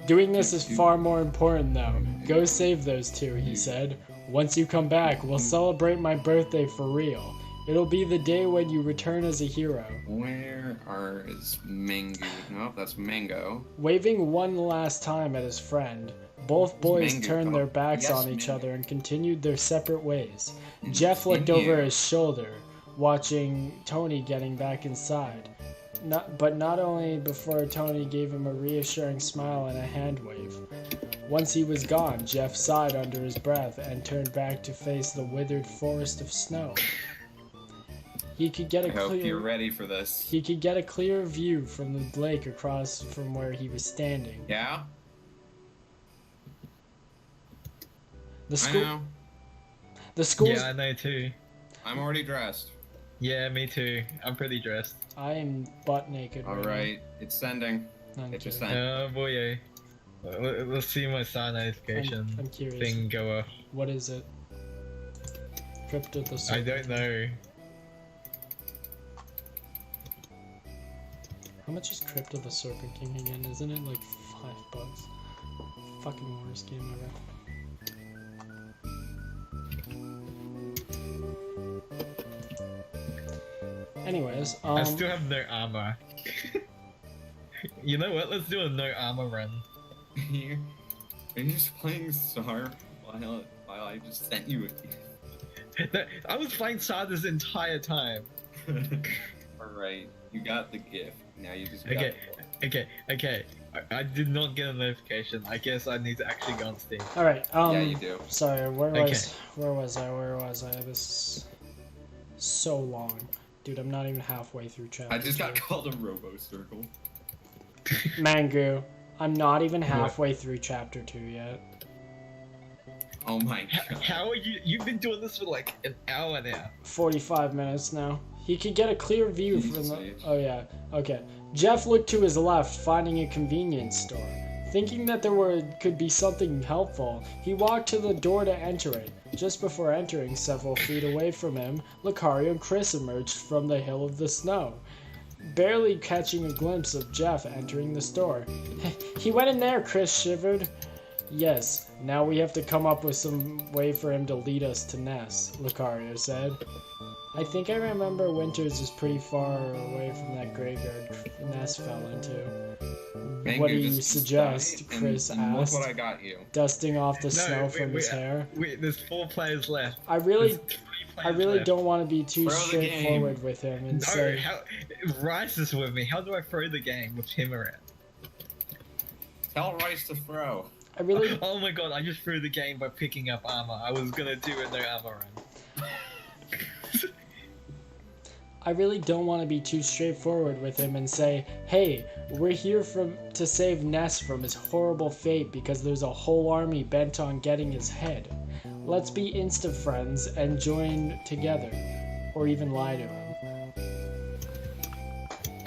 Doing this is far more important though. Go save those two, he said. Once you come back, we'll celebrate my birthday for real. It'll be the day when you return as a hero. Where is Mango? Nope, that's Mango. Waving one last time at his friend, both boys Mango. turned their backs Yes, on each Mango. other and continued their separate ways. Jeff looked over his shoulder, watching Tony getting back inside. Not only before Tony gave him a reassuring smile and a hand wave. Once he was gone, Jeff sighed under his breath and turned back to face the withered forest of snow. He could get I hope you're ready for this. He could get a clear view from the lake across from where he was standing. Yeah? The I school. know. The school's. Yeah, I know too. I'm already dressed. Yeah, me too. I'm pretty dressed. I am butt naked. right Alright, it's sending. now. I'm It just kidding. sent. Oh boy. Let's see my star notification I'm curious. thing go off. What is it? Crypt of the I Serpent. don't know. How much is Crypt of the Serpent King again? Isn't it like $5? Fucking worst game ever. Anyways, I still have no armor. You know what? Let's do a no armor run. You're just playing Star while I just sent you a gift. No, I was playing Star this entire time. Alright, you got the gift. Now you just Okay. got Okay. I did not get a notification. I guess I need to actually go on Steam. all right. Yeah, you do. Sorry, where Okay. was I? This is so long, dude. I'm not even halfway through chapter. I just got 2. called a Robo Circle. Mangu. I'm not even halfway through chapter 2 yet. Oh my god. How are you? You've been doing this for like an hour now. 45 minutes now. He could get a clear view from Jesus the. age. Oh yeah. Okay. Jeff looked to his left, finding a convenience store. Thinking that could be something helpful, he walked to the door to enter it. Just before entering, several feet away from him, Lucario and Chris emerged from the hill of the snow, barely catching a glimpse of Jeff entering the store. He went in there, Chris shivered. Yes, now we have to come up with some way for him to lead us to Ness, Lucario said. I think I remember Winters is pretty far away from that graveyard Ness fell into. Mango, What do you just suggest? die, Chris and Look asked, what I got you. dusting off the snow from his hair. Wait, there's 4 players left. I really There's 3 players really left. don't want to be too Throw the straightforward with him and No, say, how? Rice is with me. How do I throw the game with him around? Tell Rice to throw. I really Oh my god! I just threw the game by picking up armor. I was gonna do a no armor run. I really don't want to be too straightforward with him and say, hey, we're here to save Ness from his horrible fate because there's a whole army bent on getting his head. Let's be insta friends and join together, or even lie to him.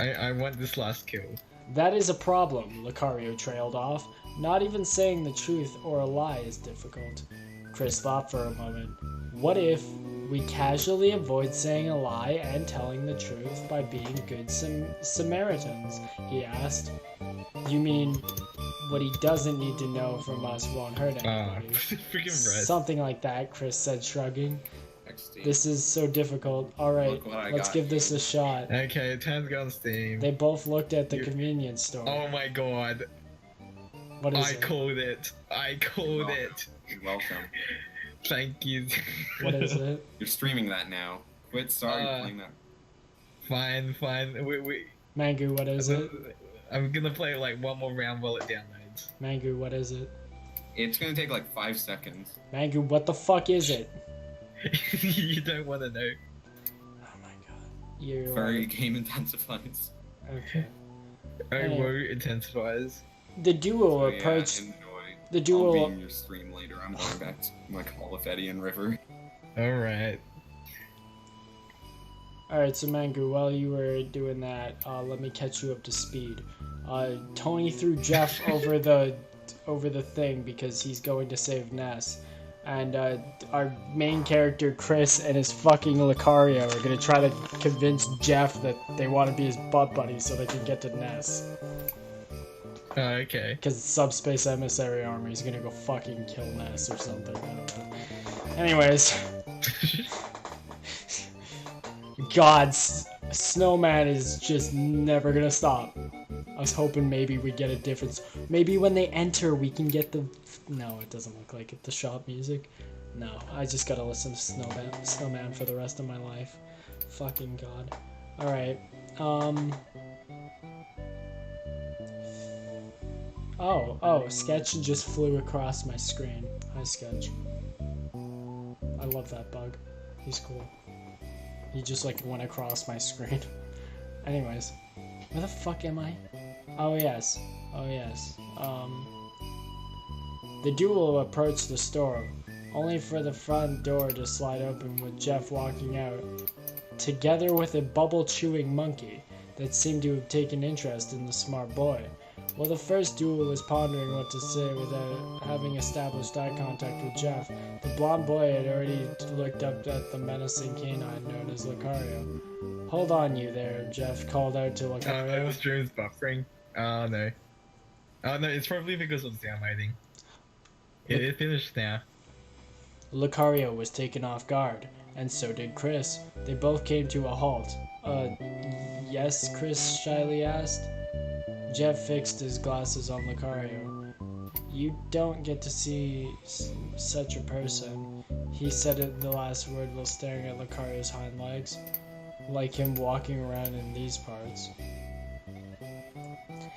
I want this last kill. That is a problem, Lucario trailed off. Not even saying the truth or a lie is difficult. Chris thought for a moment. What if we casually avoid saying a lie and telling the truth by being good Samaritans? He asked. You mean what he doesn't need to know from us won't hurt anybody? Freaking Rice. Something like that, Chris said, shrugging. XD. This is so difficult. Alright, Look what I let's got give this you. a shot. Okay, time to go on Steam. They both looked at the You- convenience store. Oh my god! What is I it? called it. I called Oh. it. You're welcome. Thank you. What is it? You're streaming that now. Quit sorry playing that. Fine. We. Mangu, what is it? I'm gonna play like one more round while it downloads. Mangu, what is it? It's gonna take like 5 seconds. Mangu, what the fuck is it? You don't want to know. Oh my god. You're Very right. game intensifies. Okay. Oh, Anyway. whoa, intensifies. The duo So, approached. enjoy. The I'll be duo. in your stream later. I'm going back to my Call of Eddie and River. Alright. Alright, so Mangu, while you were doing that, let me catch you up to speed. Tony threw Jeff over the thing because he's going to save Ness. And our main character, Chris, and his fucking Lucario are gonna try to convince Jeff that they want to be his butt buddies so they can get to Ness. Oh, okay. Because Subspace Emissary Army is gonna go fucking kill Ness or something. I don't know. Anyways. God, Snowman is just never gonna stop. I was hoping maybe we get a difference. Maybe when they enter, we can get the... No, it doesn't look like it. The shop music. No, I just gotta listen to Snowman for the rest of my life. Fucking God. Alright, Oh, Sketch just flew across my screen. Hi, Sketch. I love that bug. He's cool. He just, like, went across my screen. Anyways. Where the fuck am I? Oh, yes. The duo approached the store, only for the front door to slide open with Jeff walking out, together with a bubble-chewing monkey that seemed to have taken interest in the smart boy. While the first duo was pondering what to say without having established eye contact with Jeff, the blonde boy had already looked up at the menacing canine known as Lucario. Hold on you there, Jeff called out to Lucario. The stream's buffering. Oh no. Oh no, it's probably because of downloading. It finished now. Lucario was taken off guard, and so did Chris. They both came to a halt. Yes, Chris shyly asked. Jeff fixed his glasses on Lucario. You don't get to see such a person, he said the last word while staring at Lucario's hind legs, like him walking around in these parts.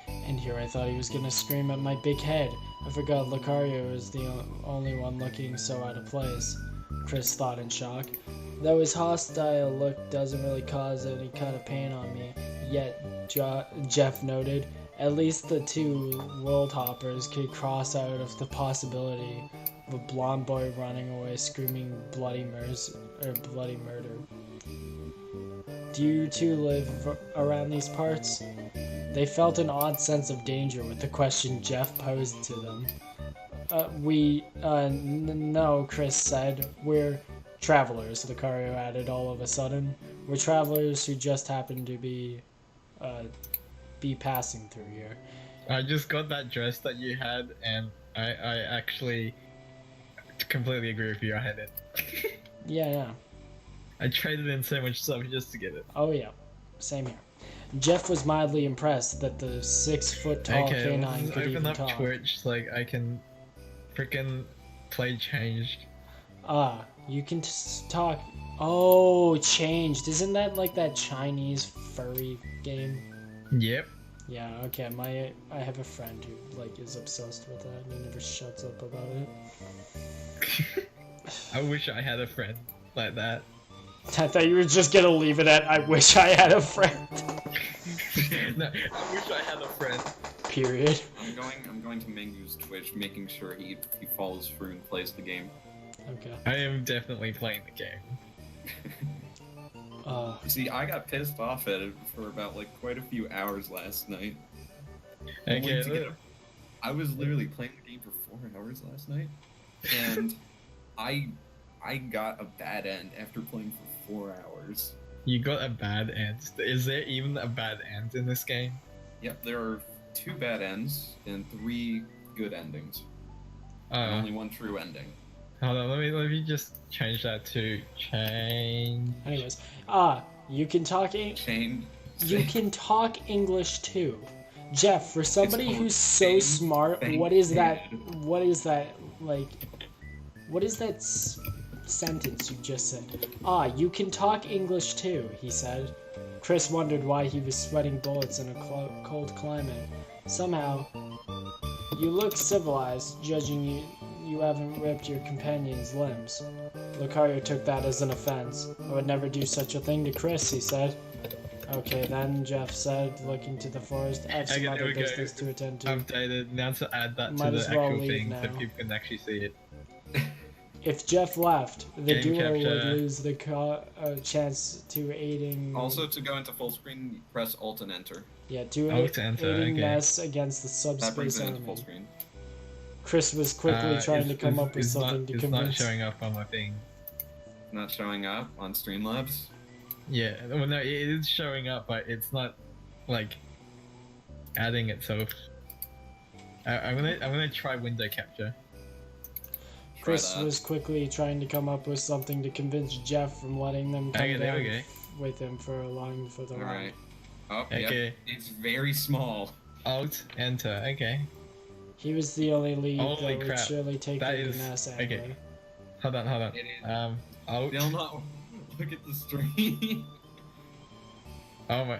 And here I thought he was gonna scream at my big head. I forgot Lucario was the only one looking so out of place, Chris thought in shock. Though his hostile look doesn't really cause any kind of pain on me, yet, Jeff noted, at least the two world hoppers could cross out of the possibility of a blonde boy running away screaming bloody murder. Do you two live around these parts? They felt an odd sense of danger with the question Jeff posed to them. No, Chris said. We're travelers, Lucario added all of a sudden. We're travelers who just happen to be passing through here. I just got that dress that you had, and I actually completely agree with you. I had it. Yeah. I traded in so much stuff just to get it. Oh yeah, same here. Jeff was mildly impressed that the 6-foot-tall canine could even talk. Open up Twitch so like I can freaking play changed. You can talk. Oh, changed. Isn't that like that Chinese furry game? Yep. Yeah, okay, I have a friend who like is obsessed with that and he never shuts up about it. I wish I had a friend like that. I thought you were just gonna leave it at I wish I had a friend. No, I wish I had a friend. Period. I'm going to Mangu's Twitch, making sure he follows through and plays the game. Okay. I am definitely playing the game. See, I got pissed off at it for about like quite a few hours last night. Okay. I was literally playing the game for 4 hours last night, and I got a bad end after playing for 4 hours. You got a bad end. Is there even a bad end in this game? Yep, there are 2 bad ends and 3 good endings. And only 1 true ending. Hold on, let me just change that to change. Anyways, you can talk You can talk English too. Jeff, for somebody who's so smart, what is that sentence you just said? You can talk English too, he said. Chris wondered why he was sweating bullets in a cold climate. Somehow, you look civilized, judging you haven't ripped your companion's limbs. Lucario took that as an offense. I would never do such a thing to Chris, he said. Okay then, Jeff said, looking to the forest. I have some other business to attend to. Updated, now to add that Might to as the well actual leave thing now. so people can actually see it. If Jeff left, the Game duo would capture. lose the chance to aiding... Also, to go into full screen, press Alt and Enter. Yeah, to Alt enter, aiding okay. Ness against the That brings Subspace it into full Army. screen. Chris was quickly trying to come up with something to It's convince. not showing up on my thing. Not showing up on Streamlabs. Yeah, well, no, it is showing up, but it's not like adding itself. I'm gonna try window capture. Chris was quickly trying to come up with something to convince Jeff from letting them come Okay, there we down go. with him for a long for the All ride. right. Oh, Okay. yep. It's very small. Alt, enter. Okay. He was the only lead Holy that would crap. surely take That the is- Gness okay. anyway. Hold on. It is. Alt. Still not. Look at the stream. Oh my.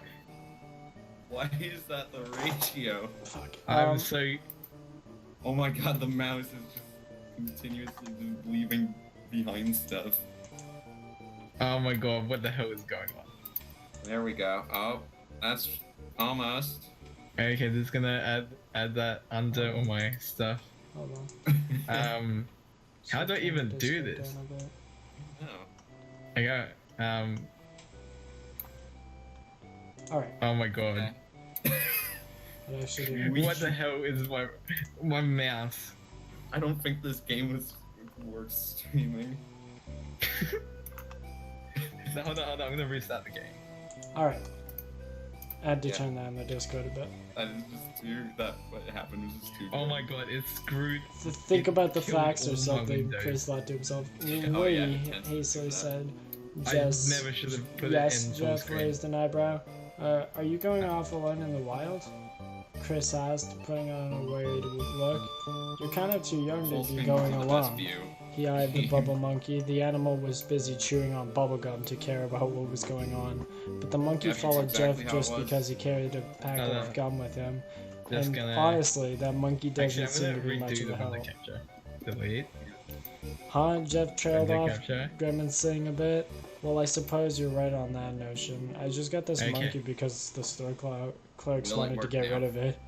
Why is that the ratio? Fuck. I'm so. Oh my god, the mouse is just continuously just leaving behind stuff. Oh my god, what the hell is going on? There we go. Oh, that's almost. Okay, just gonna add that under all my stuff. Hold on. How do I Shift even the do Discord this? down a bit. Oh. I got Alright, oh my god. Okay. what I should do. What the hell is my mouse? I don't think this game was worth streaming. No, hold on, I'm gonna restart the game. Alright. I had to Yeah. turn that in the Discord a bit. That is just too. That what happened was just too. Oh good. my god, it's screwed. So think It about the killed facts all or my something, windows. Chris thought to himself. Oh, yeah, We, intense hastily that. said. I Jess, never should have put yes, it in full Jeff screen. raised an eyebrow. Are you going off alone in the wild? Chris asked, putting on a worried look. You're kind of too young Full to be screen going wasn't the best alone. view. He eyed the bubble monkey. The animal was busy chewing on bubblegum to care about what was going on. But the monkey Yeah, that's followed exactly Jeff how it just was. because he carried a pack No, no. of gum with him. Just And gonna. honestly, that monkey doesn't Actually, seem I'm to gonna be much redo of the a window help. capture. Delete. Huh? Jeff trailed Window off, capture. grimacing a bit. Well, I suppose you're right on that notion. I just got this Okay. monkey because the store clerks Will it wanted to work get now? rid of it.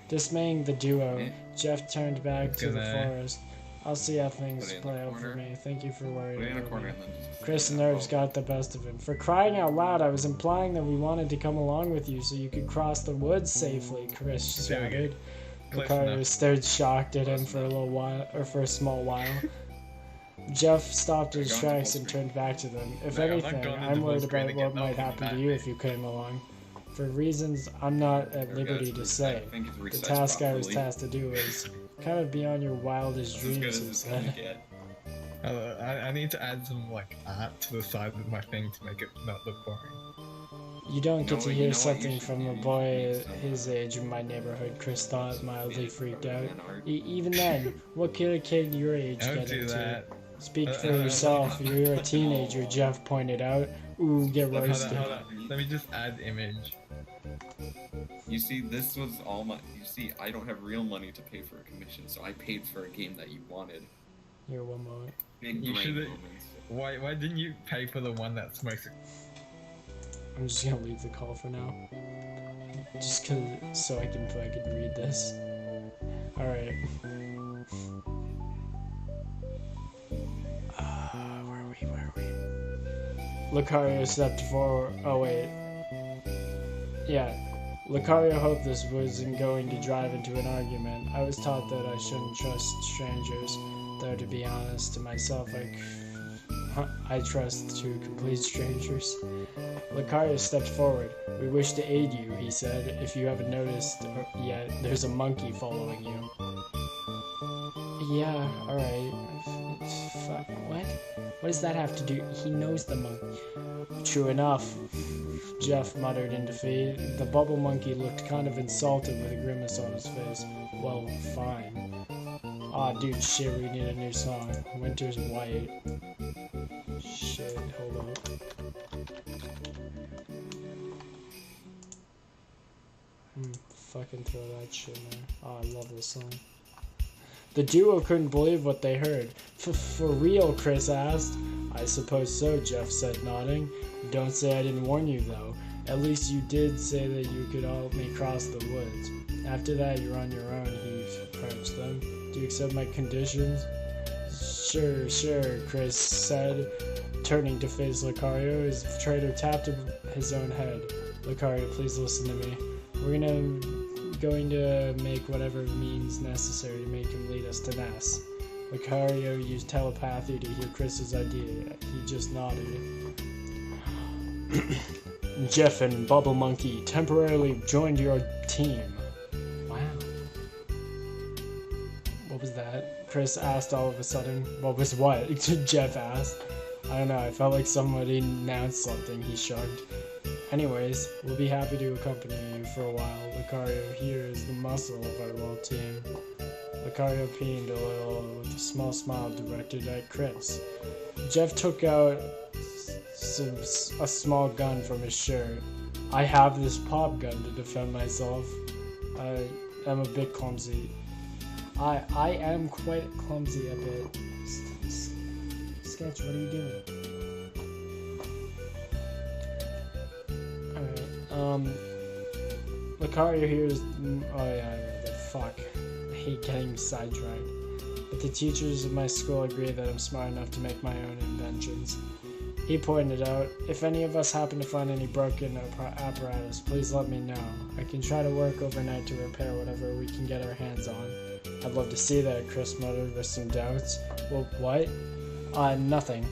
Dismaying the duo, Eh? Jeff turned back to the Gonna- forest. I'll see how Put things it in the play out for corner. me. Thank you for worrying Put it in a about corner me. and then just. Chris' nerves got the best of him. For crying out loud, I was implying that we wanted to come along with you so you could cross the woods safely, Chris There we go. shouted. Close Lucario enough. stared shocked at him Close for a enough. little while, or for a small while. Jeff stopped his You're going to tracks full and screen. turned back to them. If No, I'm not anything, going into I'm full worried screen about again. what might That happen would to be you bad. if you came along. For reasons I'm not at There we go, liberty it's to reset. say, I think it's the resized task I was properly. tasked to do is kind of beyond your wildest It's as good dreams, as he it's gonna said. get. I need to add some like art to the side of my thing to make it not look boring. You don't You get know to what- you hear know what you something should from do? a You should boy make some, his age in my neighborhood, Chris thought, mildly freaked out. Fan art. Even then, what could a kid your age Don't get do into? that. Speak for Uh, yourself, you're a teenager, Jeff pointed out. Ooh, get Hold on, roasted. hold on. Let me just add image. You see, this was all my. You see, I don't have real money to pay for a commission, so I paid for a game that you wanted. Here, one moment. Big You brain should've- moments. Why didn't you pay for the one that smokes? I'm just gonna leave the call for now. Just cause, so I can fucking read this. Alright. Where are we? Lucario stepped forward. Oh, wait. Yeah. Lucario hoped this wasn't going to drive into an argument. I was taught that I shouldn't trust strangers, though to be honest, to myself, I trust to complete strangers. Lucario stepped forward. We wish to aid you, he said. If you haven't noticed yet, there's a monkey following you. Yeah, alright. Fuck, what? What does that have to do? He knows the monkey. True enough, Jeff muttered in defeat. The bubble monkey looked kind of insulted with a grimace on his face. Well, fine. Aw, dude, shit, we need a new song. Winter's White. Shit, hold on. Fucking throw that shit in there. Oh, I love this song. The duo couldn't believe what they heard. For real, Chris asked. I suppose so, Jeff said, nodding. Don't say I didn't warn you, though. At least you did say that you could help me cross the woods. After that, you're on your own, he approached them. Do you accept my conditions? Sure, Chris said, turning to face Lucario. His trader tapped his own head. Lucario, please listen to me. We're going to make whatever means necessary to make him lead scientist, an S. Lucario used telepathy to hear Chris's idea. He just nodded. Jeff and Bubble Monkey temporarily joined your team. Wow. What was that? Chris asked all of a sudden. What was what? Jeff asked. I don't know, I felt like somebody announced something. He shrugged. Anyways, we'll be happy to accompany you for a while. Lucario here is the muscle of our little team. Lucario peaned a little with a small smile directed at Chris. Jeff took out a small gun from his shirt. I have this pop gun to defend myself. I am a bit clumsy. I am quite clumsy a bit. Sketch, what are you doing? Alright, Lucario here is... Oh yeah, fuck. I hate getting sidetracked. But the teachers of my school agree that I'm smart enough to make my own inventions. He pointed out, if any of us happen to find any broken apparatus, please let me know. I can try to work overnight to repair whatever we can get our hands on. I'd love to see that, Chris muttered with some doubts. Well, what? Nothing.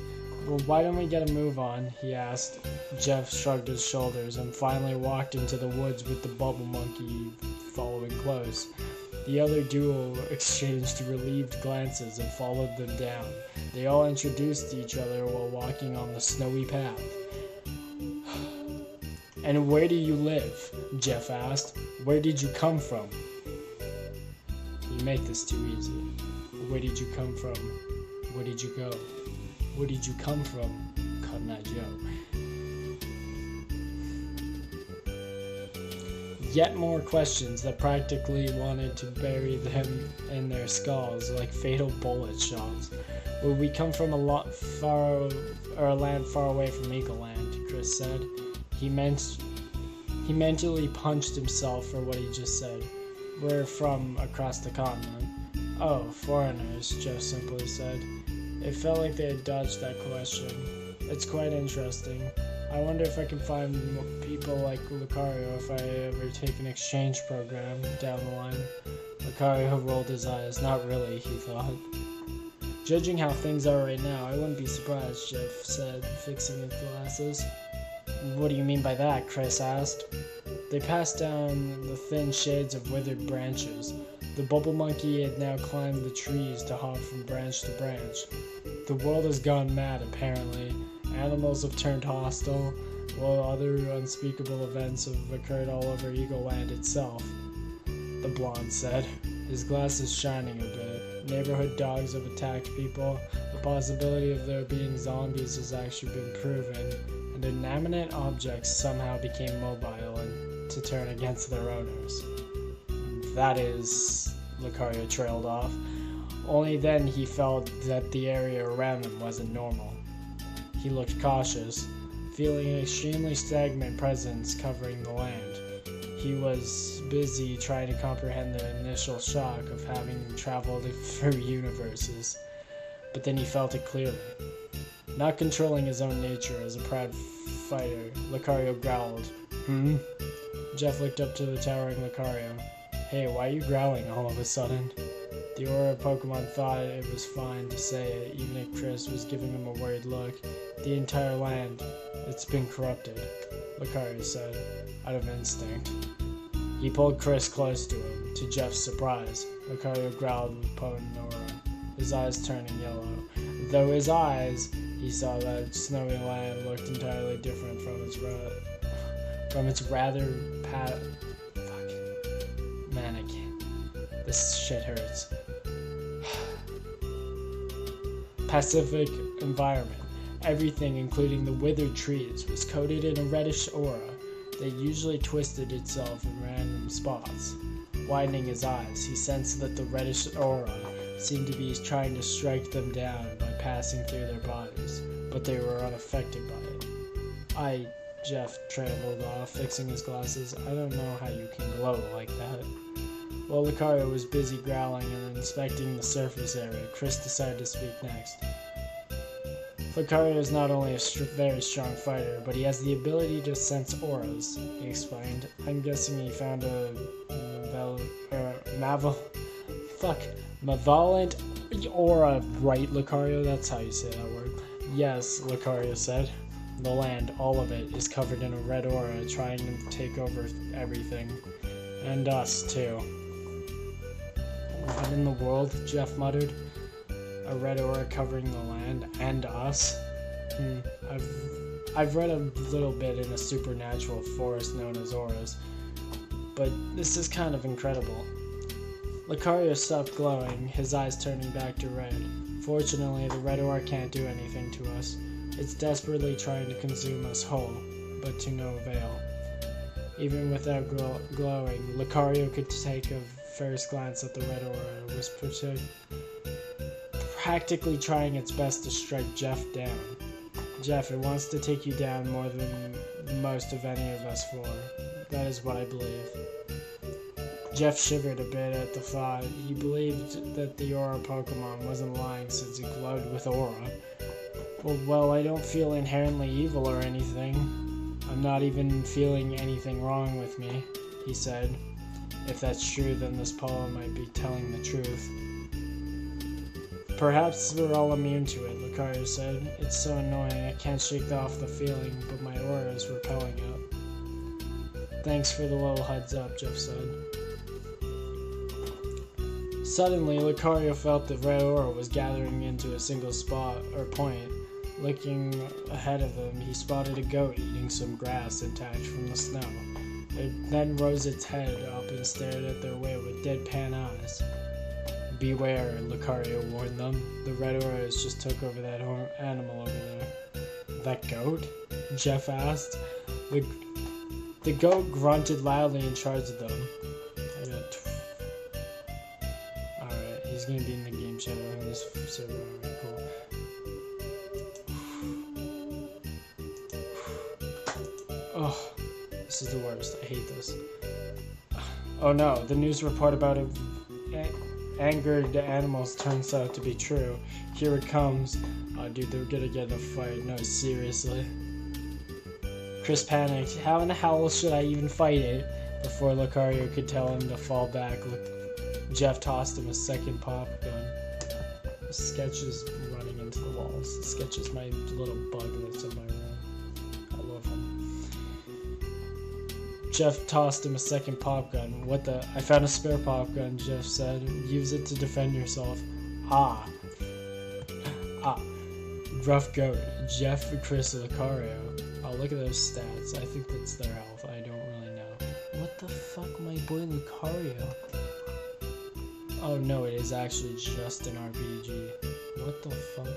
Well, why don't we get a move on? He asked. Jeff shrugged his shoulders and finally walked into the woods with the Bubble Monkey following close. The other duo exchanged relieved glances and followed them down. They all introduced each other while walking on the snowy path. And where do you live? Jeff asked. Where did you come from? You make this too easy. Where did you come from? Where did you go? Where did you come from? Cotton Eye Joe. Yet more questions that practically wanted to bury them in their skulls like fatal bullet shots. Would we come from a land far away from Eagle Land? Chris said. He mentally punched himself for what he just said. We're from across the continent. Oh, foreigners, Jeff simply said. It felt like they had dodged that question. It's quite interesting. I wonder if I can find people like Lucario if I ever take an exchange program down the line. Lucario rolled his eyes. Not really, he thought. Judging how things are right now, I wouldn't be surprised, Jeff said, fixing his glasses. What do you mean by that? Chris asked. They passed down the thin shades of withered branches. The Bubble Monkey had now climbed the trees to hop from branch to branch. The world has gone mad, apparently. Animals have turned hostile, while other unspeakable events have occurred all over Eagle Land itself, the blonde said, his glasses shining a bit. Neighborhood dogs have attacked people. The possibility of there being zombies has actually been proven, and inanimate objects somehow became mobile and to turn against their owners. That is... Lucario trailed off. Only then he felt that the area around him wasn't normal. He looked cautious, feeling an extremely stagnant presence covering the land. He was busy trying to comprehend the initial shock of having traveled through universes, but then he felt it clearly. Not controlling his own nature as a proud fighter, Lucario growled, Jeff looked up to the towering Lucario. Hey, why are you growling all of a sudden? The Aura Pokemon thought it was fine to say it, even if Chris was giving him a worried look. The entire land, it's been corrupted, Lucario said, out of instinct. He pulled Chris close to him. To Jeff's surprise, Lucario growled with potent aura, his eyes turning yellow. Though his eyes, he saw that snowy land looked entirely different from its rather Man, I can't. This shit hurts. Pacific environment. Everything, including the withered trees, was coated in a reddish aura that usually twisted itself in random spots. Widening his eyes, he sensed that the reddish aura seemed to be trying to strike them down by passing through their bodies, but they were unaffected by it. Jeff trailed off, fixing his glasses. I don't know how you can glow like that. While Lucario was busy growling and inspecting the surface area, Chris decided to speak next. Lucario is not only a very strong fighter, but he has the ability to sense auras, he explained. Malevolent aura, right, Lucario? That's how you say that word. Yes, Lucario said. The land, all of it, is covered in a red aura, trying to take over everything. And us, too. What in the world? Jeff muttered. A red aura covering the land, and us? I've read a little bit in a supernatural forest known as auras, but this is kind of incredible. Lucario stopped glowing, his eyes turning back to red. Fortunately, the red aura can't do anything to us. It's desperately trying to consume us whole, but to no avail. Even without glowing, Lucario could take a first glance at the red aura, was practically trying its best to strike Jeff down. Jeff, it wants to take you down more than most of any of us for. That is what I believe. Jeff shivered a bit at the thought. He believed that the Aura Pokemon wasn't lying since he glowed with Aura. Well, I don't feel inherently evil or anything. I'm not even feeling anything wrong with me, he said. If that's true, then this poem might be telling the truth. Perhaps we're all immune to it, Lucario said. It's so annoying, I can't shake off the feeling, but my aura is repelling it. Thanks for the little heads up, Jeff said. Suddenly, Lucario felt the red aura was gathering into a single spot, or point. Looking ahead of him, he spotted a goat eating some grass detached from the snow. It then rose its head up and stared at their way with deadpan eyes. Beware, Lucario warned them. The red auras just took over that animal over there. That goat? Jeff asked. The goat grunted loudly and charged them. Alright, he's gonna be in the game channel on this server. Alright, cool. Oh, this is the worst. I hate this. Oh no, the news report about angered animals turns out to be true. Here it comes. Oh dude, they're gonna get in a fight. No, seriously. Chris panicked. How in the hell should I even fight it? Before Lucario could tell him to fall back, Jeff tossed him a second pop gun. Sketch is running into the walls. Sketch is my little bug that's in my room. I love him. Jeff tossed him a second pop gun. What the? I found a spare pop gun, Jeff said. Use it to defend yourself. Ah. Rough goat. Jeff, Chris, Lucario. Oh, look at those stats. I think that's their health. I don't really know. What the fuck, my boy Lucario? Oh no, it is actually just an RPG. What the fuck?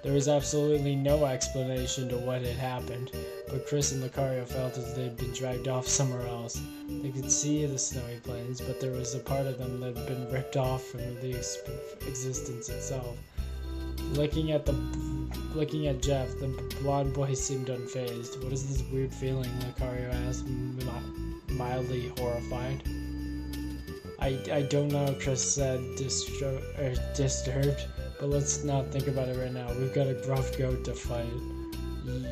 There was absolutely no explanation to what had happened, but Chris and Lucario felt as they'd been dragged off somewhere else. They could see the snowy plains, but there was a part of them that had been ripped off from the existence itself. Looking at Jeff, the blonde boy seemed unfazed. What is this weird feeling? Lucario asked, mildly horrified. I don't know, Chris said, disturbed, but let's not think about it right now. We've got a gruff goat to fight.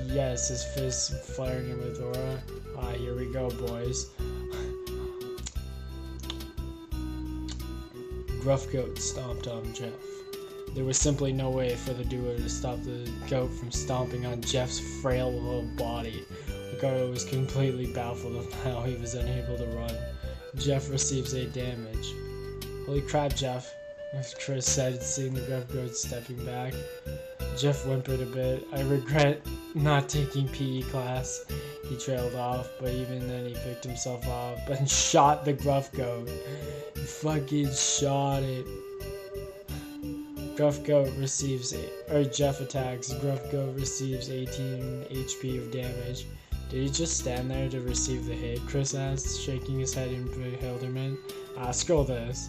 Yes, his fist flaring him with aura. Ah, here we go, boys. Gruff goat stomped on Jeff. There was simply no way for the duo to stop the goat from stomping on Jeff's frail little body. Lucario was completely baffled of how he was unable to run. Jeff receives 8 damage. Holy crap, Jeff, Chris said, seeing the gruff goat stepping back. Jeff whimpered a bit. I regret not taking PE class. He trailed off, but even then he picked himself up and shot the gruff goat. He fucking shot it. Gruff goat receives, Jeff attacks. Gruff goat receives 18 HP of damage. Did he just stand there to receive the hit? Chris asked, shaking his head in bewilderment. Scroll this.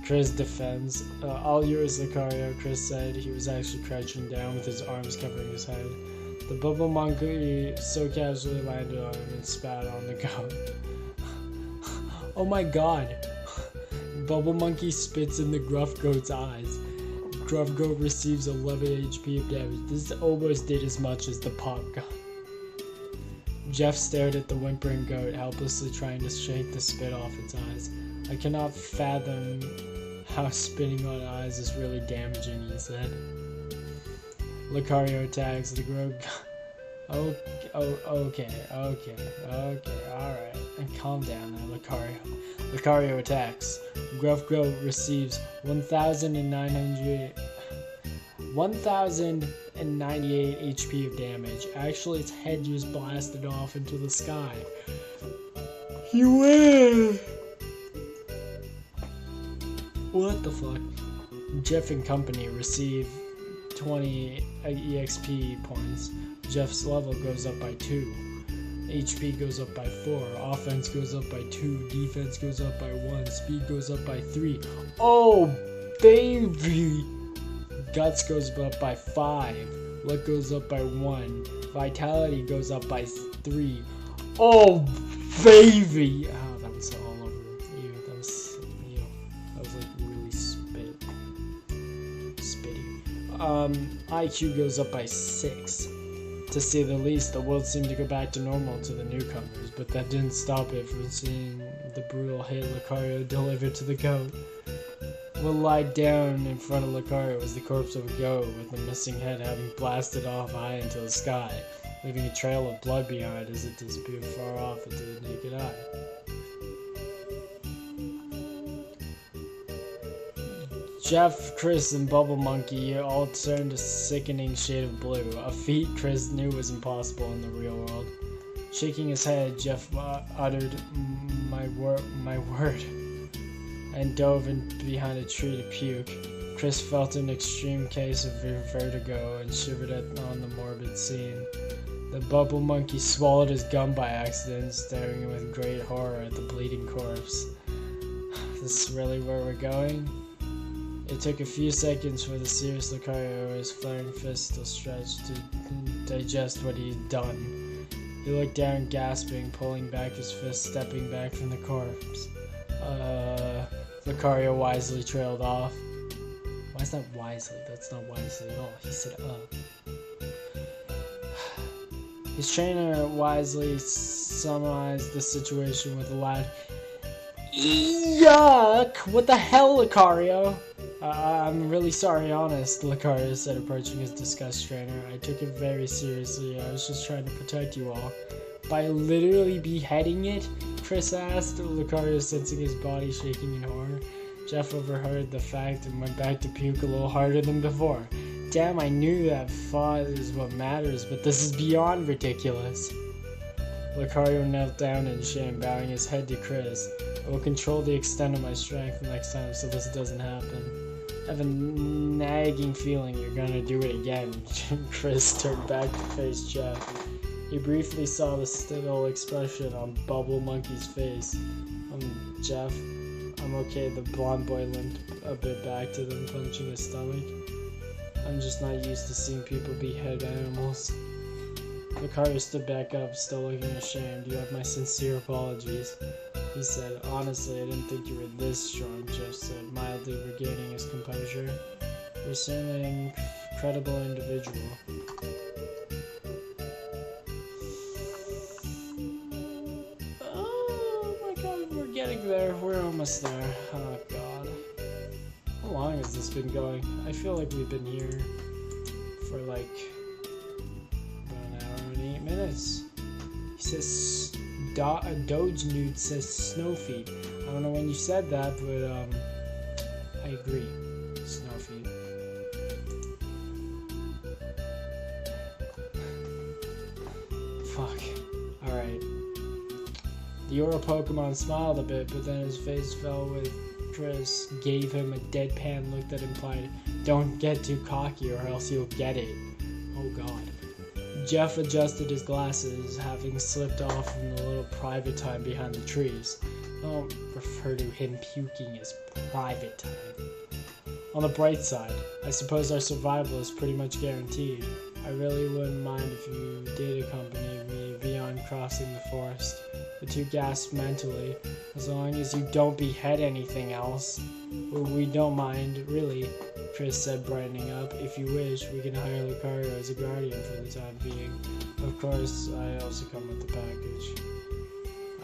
Chris defends. All yours, Lucario, Chris said. He was actually crouching down with his arms covering his head. The bubble monkey so casually landed on him and spat on the goat. Oh my god. Bubble monkey spits in the gruff goat's eyes. Gruff goat receives 11 HP of damage. This almost did as much as the pop gun. Jeff stared at the whimpering goat, helplessly trying to shake the spit off its eyes. I cannot fathom How spinning on eyes is really damaging, he said. Lucario attacks the Grove. Okay, alright. And calm down there, Lucario. Lucario attacks. Gruff Grove receives 1,98 HP of damage. Actually, its head just blasted off into the sky. You win! What the fuck? Jeff and company receive 20 EXP points. Jeff's level goes up by 2. HP goes up by 4. Offense goes up by 2. Defense goes up by 1. Speed goes up by 3. Oh, baby! Guts goes up by 5. Luck goes up by 1. Vitality goes up by 3. Oh, baby! Oh, that was all over you. That was like really spitty. IQ goes up by 6. To say the least, the world seemed to go back to normal to the newcomers, but that didn't stop it from seeing the brutal hit Lucario delivered to the goat. What lied down in front of Lucario was the corpse of a goat, with the missing head having blasted off high into the sky, leaving a trail of blood behind as it disappeared far off into the naked eye. Jeff, Chris, and Bubble Monkey all turned a sickening shade of blue, a feat Chris knew was impossible in the real world. Shaking his head, Jeff uttered, my word, and dove in behind a tree to puke. Chris felt an extreme case of vertigo and shivered on the morbid scene. The Bubble Monkey swallowed his gum by accident, staring with great horror at the bleeding corpse. Is this really where we're going? It took a few seconds for the serious Lucario, his flaring fist still stretched, to digest what he'd done. He looked down, gasping, pulling back his fist, stepping back from the corpse. Lucario wisely trailed off. Why is that wisely? That's not wisely at all. He said, His trainer wisely summarized the situation with a loud, "Yuck! What the hell, Lucario?" I'm really sorry, honest, Lucario said, approaching his disgust trainer. I took it very seriously. I was just trying to protect you all. By literally beheading it? Chris asked, Lucario sensing his body shaking in horror. Jeff overheard the fact and went back to puke a little harder than before. Damn, I knew that thought is what matters, but this is beyond ridiculous. Lucario knelt down in shame, bowing his head to Chris. I will control the extent of my strength next time so this doesn't happen. I have a nagging feeling you're gonna do it again. Chris turned back to face Jeff. He briefly saw the still expression on Bubble Monkey's face. Jeff, I'm okay. The blonde boy limped a bit back to them, clenching his stomach. I'm just not used to seeing people behead animals. Lucario stood back up, still looking ashamed. You have my sincere apologies. He said, honestly, I didn't think you were this strong, Jeff said, mildly regaining his composure. You're certainly an incredible individual. Oh my god, we're getting there. We're almost there. Oh god. How long has this been going? I feel like we've been here for like about an hour and 8 minutes. He says, Doge Nude says snow feet. I don't know when you said that, but I agree. Snow feet. Fuck. Alright. The Aura Pokemon smiled a bit, but then his face fell with Chris gave him a deadpan look that implied, don't get too cocky or else you'll get it. Oh god. Jeff adjusted his glasses, having slipped off from the little private time behind the trees. Don't refer to him puking as private time. On the bright side, I suppose our survival is pretty much guaranteed. I really wouldn't mind if you did accompany me beyond crossing the forest. The two gasped mentally. As long as you don't behead anything else. We don't mind, really, Chris said, brightening up. If you wish, we can hire Lucario as a guardian for the time being. Of course, I also come with the package.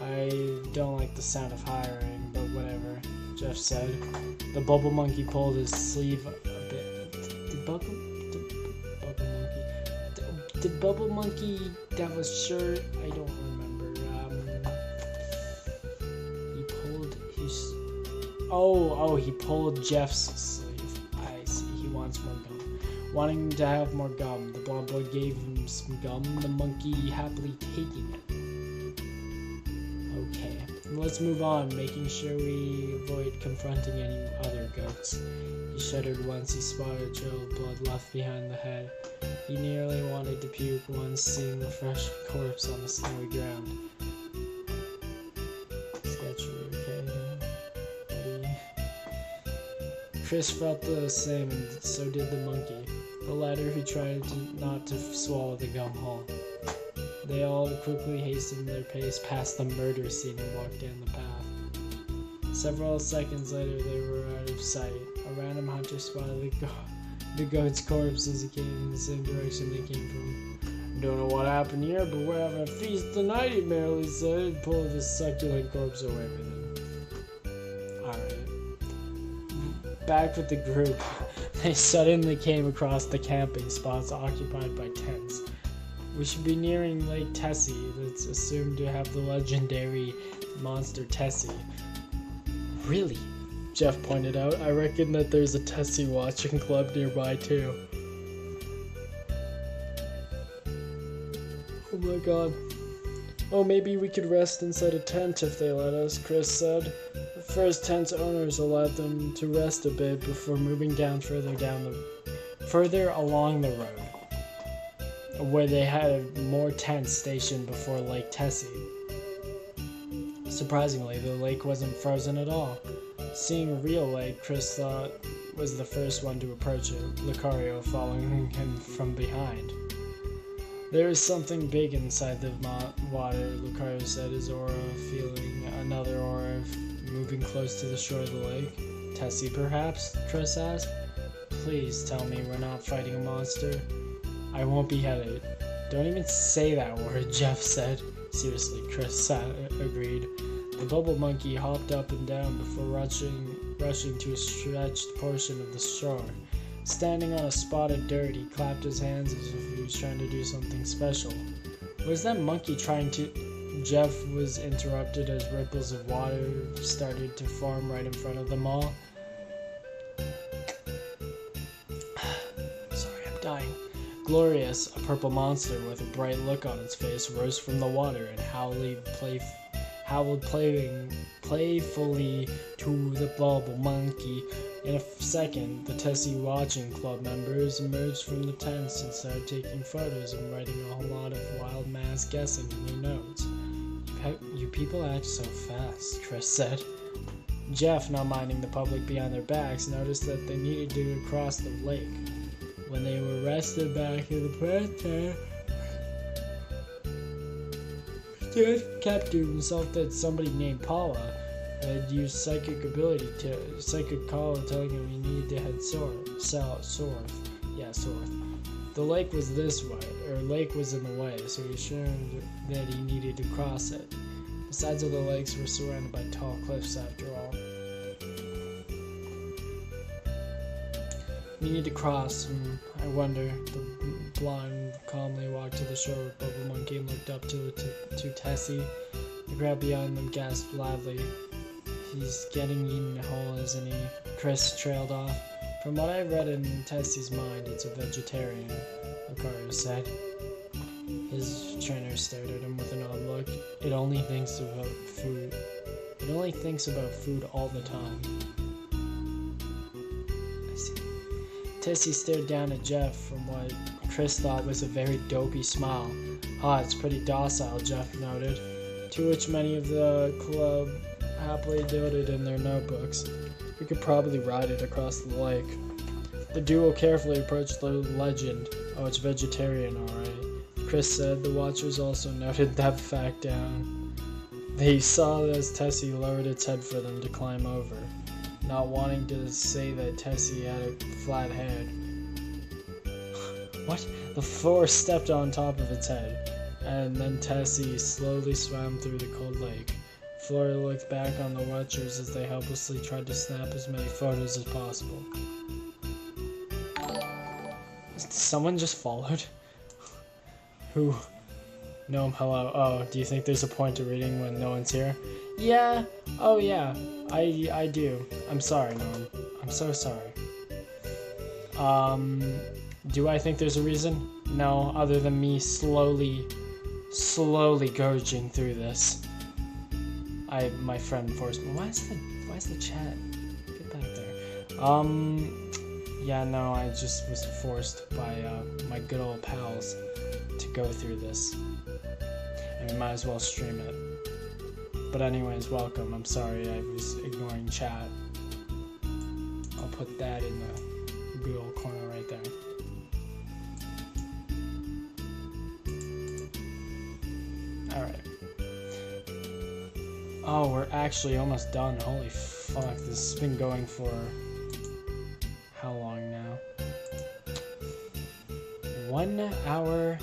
I don't like the sound of hiring, but whatever, Jeff said. The bubble monkey pulled his sleeve a bit. Did bubble monkey have a shirt? I don't remember. He pulled his... Oh, he pulled Jeff's sleeve. I see, he wants more gum. Wanting to have more gum, the blonde boy gave him some gum, the monkey happily taking it. Okay, let's move on, making sure we avoid confronting any other goats. He shuddered once he spotted a trail of blood left behind the head. He nearly wanted to puke once seeing the fresh corpse on the snowy ground. Sketchy, okay, buddy. Chris felt the same, and so did the monkey, the latter who tried not to swallow the gum whole. They all quickly hastened their pace past the murder scene and walked down the path. Several seconds later, they were out of sight. A random hunter spotted the goat's corpse as it came in the same direction they came from. Don't know what happened here, but we're having a feast tonight, he merrily said, and pulled the succulent corpse away with him. Alright. Back with the group, they suddenly came across the camping spots occupied by tents. We should be nearing Lake Tessie, that's assumed to have the legendary monster Tessie. Really? Jeff pointed out. I reckon that there's a Tessie watching club nearby too. Oh my god. Oh, maybe we could rest inside a tent if they let us, Chris said. The first tent's owners allowed them to rest a bit before moving down further along the road, where they had more tents stationed before Lake Tessie. Surprisingly, the lake wasn't frozen at all. Seeing a real lake, Chris thought was the first one to approach it, Lucario following him from behind. There is something big inside the water, Lucario said, his aura feeling another aura moving close to the shore of the lake. Tessie, perhaps? Chris asked. Please tell me we're not fighting a monster. I won't be headed. Don't even say that word, Jeff said. Seriously, Chris agreed. The bubble monkey hopped up and down before rushing to a stretched portion of the shore. Standing on a spot of dirt, he clapped his hands as if he was trying to do something special. Was that monkey trying to... Jeff was interrupted as ripples of water started to form right in front of them all. Sorry, I'm dying. Glorious, a purple monster with a bright look on its face, rose from the water and howled playfully to the bubble monkey. In a second, the Tessie Watching Club members emerged from the tents and started taking photos and writing a whole lot of wild mass guessing in their notes. You people act so fast, Chris said. Jeff, not minding the public behind their backs, noticed that they needed to cross the lake. When they were rested back in the press Jeff kept to himself that somebody named Paula had used psychic call telling him he needed to head south. The lake was lake was in the way, so he assumed that he needed to cross it. The sides of the lakes were surrounded by tall cliffs after all. We need to cross, I wonder. The blonde calmly walked to the shore with Bubble Monkey and looked up to Tessie. The crowd behind them gasped loudly. He's getting eaten whole, isn't he? Chris trailed off. From what I read in Tessie's mind, it's a vegetarian, Lucario said. His trainer stared at him with an odd look. It only thinks about food. It only thinks about food all the time. I see. Tessie stared down at Jeff from what Chris thought was a very dopey smile. It's pretty docile, Jeff noted, to which many of the club happily noted in their notebooks. We could probably ride it across the lake. The duo carefully approached the legend. Oh, it's vegetarian, alright. Chris said. The watchers also noted that fact down. They saw as Tessie lowered its head for them to climb over, not wanting to say that Tessie had a flat head. What? The four stepped on top of its head. And then Tessie slowly swam through the cold lake. Flora looked back on the watchers as they helplessly tried to snap as many photos as possible. Someone just followed? Who? Gnome, hello. Oh, do you think there's a point to reading when no one's here? Yeah. Oh, yeah. I do. I'm sorry, Gnome. I'm so sorry. Do I think there's a reason? No, other than me slowly gorging through this. My friend forced me. Why is the chat? Get back there. Yeah, no, I just was forced by my good old pals to go through this. And we might as well stream it. But anyways, welcome. I'm sorry I was ignoring chat. I'll put that in the good old corner right there. Alright. Oh, we're actually almost done. Holy fuck, this has been going for how long now? 1 hour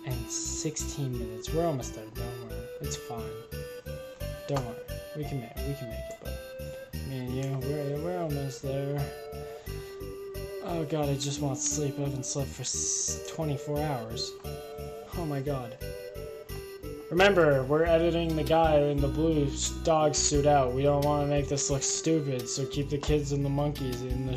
and 16 minutes. We're almost done, don't worry. It's fine. Don't worry. We can make it, but me and you, we're almost there. Oh god, I just want to sleep. I haven't slept for 24 hours. Oh my god. Remember, we're editing the guy in the blue dog suit out. We don't want to make this look stupid, so keep the kids and the monkeys in the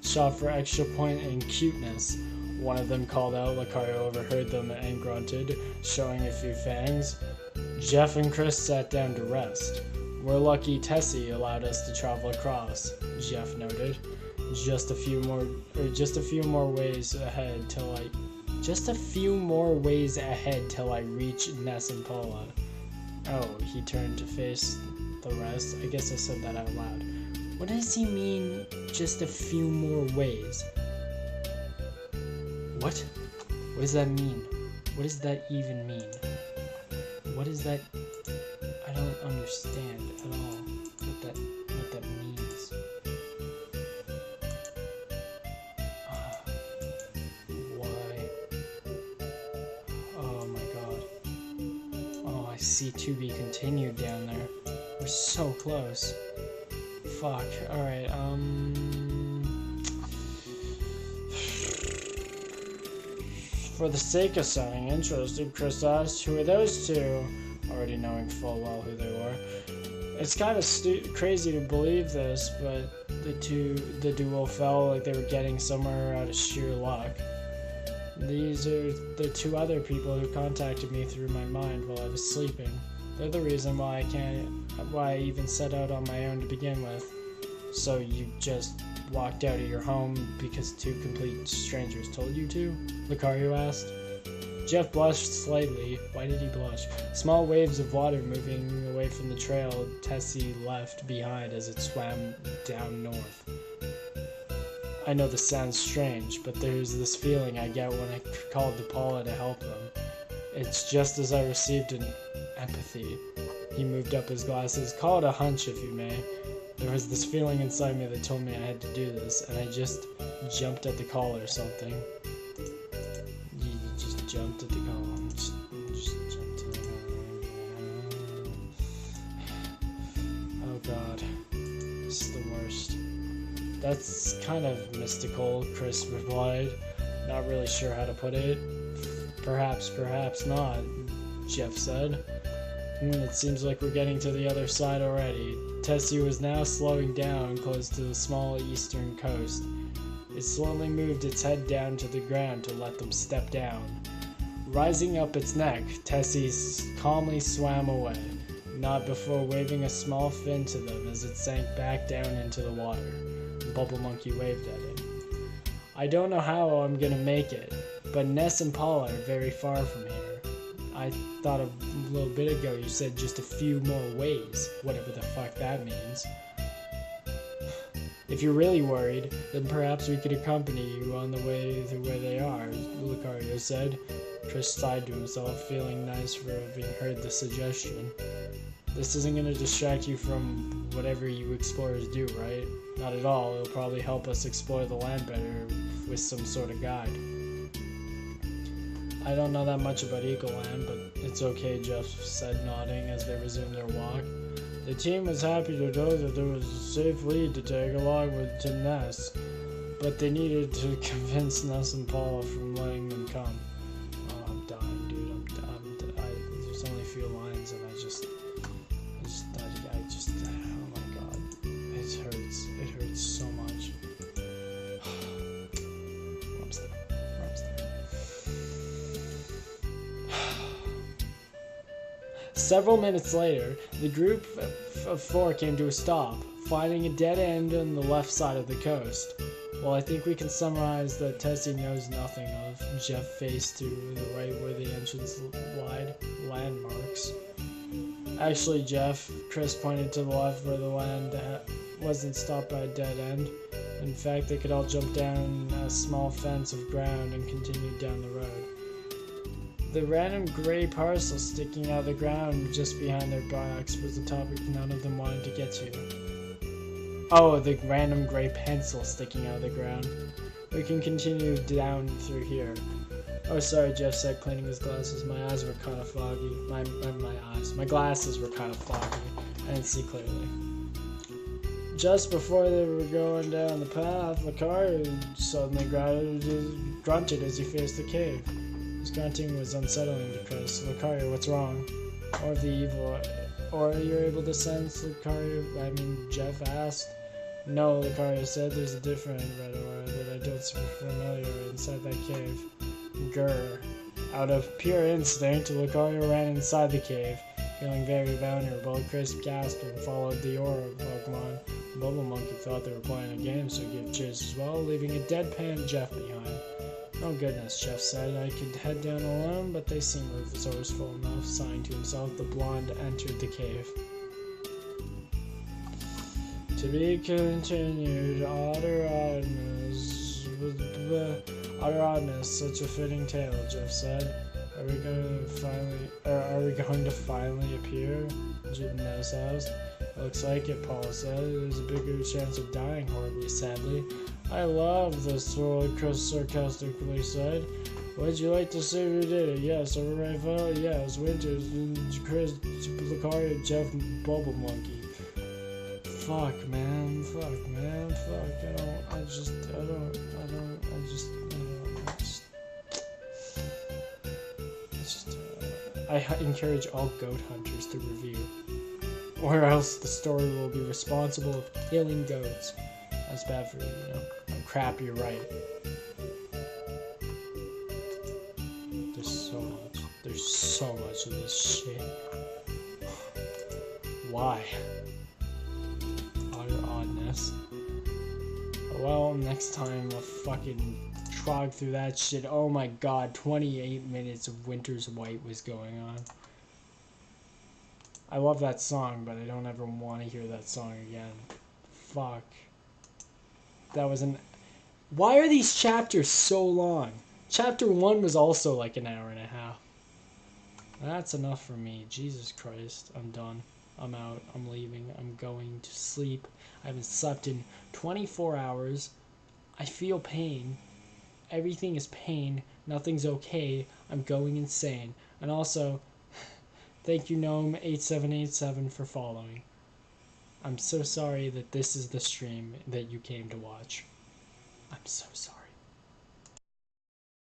shot for extra point and cuteness. One of them called out. Lucario overheard them and grunted, showing a few fangs. Jeff and Chris sat down to rest. We're lucky Tessie allowed us to travel across, Jeff noted. Just a few more ways ahead till I reach Ness and Paula. Oh, he turned to face the rest. I guess I said that out loud. What does he mean, just a few more ways? What? What does that mean? What does that even mean? What is that? I don't understand at all what that means. Why? Oh my god. Oh, I see to be continued down there. We're so close. Fuck. Alright, For the sake of sounding interested, Chris asked, who are those two? Already knowing full well who they were. It's kind of crazy to believe this, but the duo felt like they were getting somewhere out of sheer luck. These are the two other people who contacted me through my mind while I was sleeping. They're the reason why I even set out on my own to begin with. So you just walked out of your home because two complete strangers told you to? Lucario asked. Jeff blushed slightly. Why did he blush? Small waves of water moving away from the trail Tessie left behind as it swam down north. I know this sounds strange, but there's this feeling I get when I called to Paula to help them. It's just as I received an empathy. He moved up his glasses. Call it a hunch if you may. There was this feeling inside me that told me I had to do this, and I just jumped at the call or something. You just jumped at the call. Just jumped at the call. Oh god. This is the worst. That's kind of mystical, Chris replied. Not really sure how to put it. Perhaps, perhaps not, Jeff said. It seems like we're getting to the other side already. Tessie was now slowing down close to the small eastern coast. It slowly moved its head down to the ground to let them step down. Rising up its neck, Tessie calmly swam away, not before waving a small fin to them as it sank back down into the water. Bubble Monkey waved at it. I don't know how I'm gonna make it, but Ness and Paula are very far from here. I thought a little bit ago you said just a few more ways, whatever the fuck that means. If you're really worried, then perhaps we could accompany you on the way to where they are, Lucario said. Chris sighed to himself, feeling nice for having heard the suggestion. This isn't going to distract you from whatever you explorers do, right? Not at all. It'll probably help us explore the land better with some sort of guide. I don't know that much about Ecoland, but it's okay, Jeff said, nodding as they resumed their walk. The team was happy to know that there was a safe lead to take along with to Ness, but they needed to convince Ness and Paula from letting them come. Oh, I'm dying, dude. There's only a few lines, and I just, oh my god, it hurts. It hurts so much. Rubs there. Several minutes later, the group of 4 came to a stop, finding a dead end on the left side of the coast. Well, I think we can summarize that Tessie knows nothing of. Jeff faced to the right where the entrance lied, landmarks. Actually, Jeff, Chris pointed to the left where the land wasn't stopped by a dead end. In fact, they could all jump down a small fence of ground and continue down the road. The random gray parcel sticking out of the ground just behind their backs was the topic none of them wanted to get to. Oh, the random gray pencil sticking out of the ground. We can continue down through here. Oh, sorry, Jeff said, cleaning his glasses. My eyes were kind of foggy. My glasses were kind of foggy. I didn't see clearly. Just before they were going down the path, Lucario suddenly grunted as he faced the cave. His grunting was unsettling to Chris. Lucario, what's wrong? Or the evil... Or you're able to sense, Jeff asked. No, Lucario said, there's a different red aura that I don't see familiar inside that cave. Grr. Out of pure instinct, Lucario ran inside the cave, feeling very vulnerable. Chris gasped and followed the aura of Pokemon. Bubble Monkey thought they were playing a game, so he gave chase as well, leaving a deadpan Jeff behind. Oh goodness, Jeff said. I could head down alone, but they seem resourceful enough. Sighing to himself, the blonde entered the cave. To be continued, utter oddness, such a fitting tale, Jeff said. Are we going to finally appear? Ness asked. Looks like it, Paul said. There's a bigger chance of dying horribly, sadly. I love this story, Chris sarcastically said. Would you like to see who did it? Yes, alright, well, yes, Winters, Chris, Lucario, Jeff, Bubble Monkey. Fuck, man, I encourage all goat hunters to review, or else the story will be responsible of killing goats. That's bad for you, you know. Oh, crap, you're right. There's so much of this shit. Why? Utter oddness. Well, next time we'll fucking trog through that shit. Oh my god, 28 minutes of Winter's White was going on. I love that song, but I don't ever want to hear that song again. Fuck. That was an... Why are these chapters so long? Chapter 1 was also like an hour and a half. That's enough for me. Jesus Christ. I'm done. I'm out. I'm leaving. I'm going to sleep. I haven't slept in 24 hours. I feel pain. Everything is pain. Nothing's okay. I'm going insane. And also, thank you, Gnome8787, for following. I'm so sorry that this is the stream that you came to watch. I'm so sorry.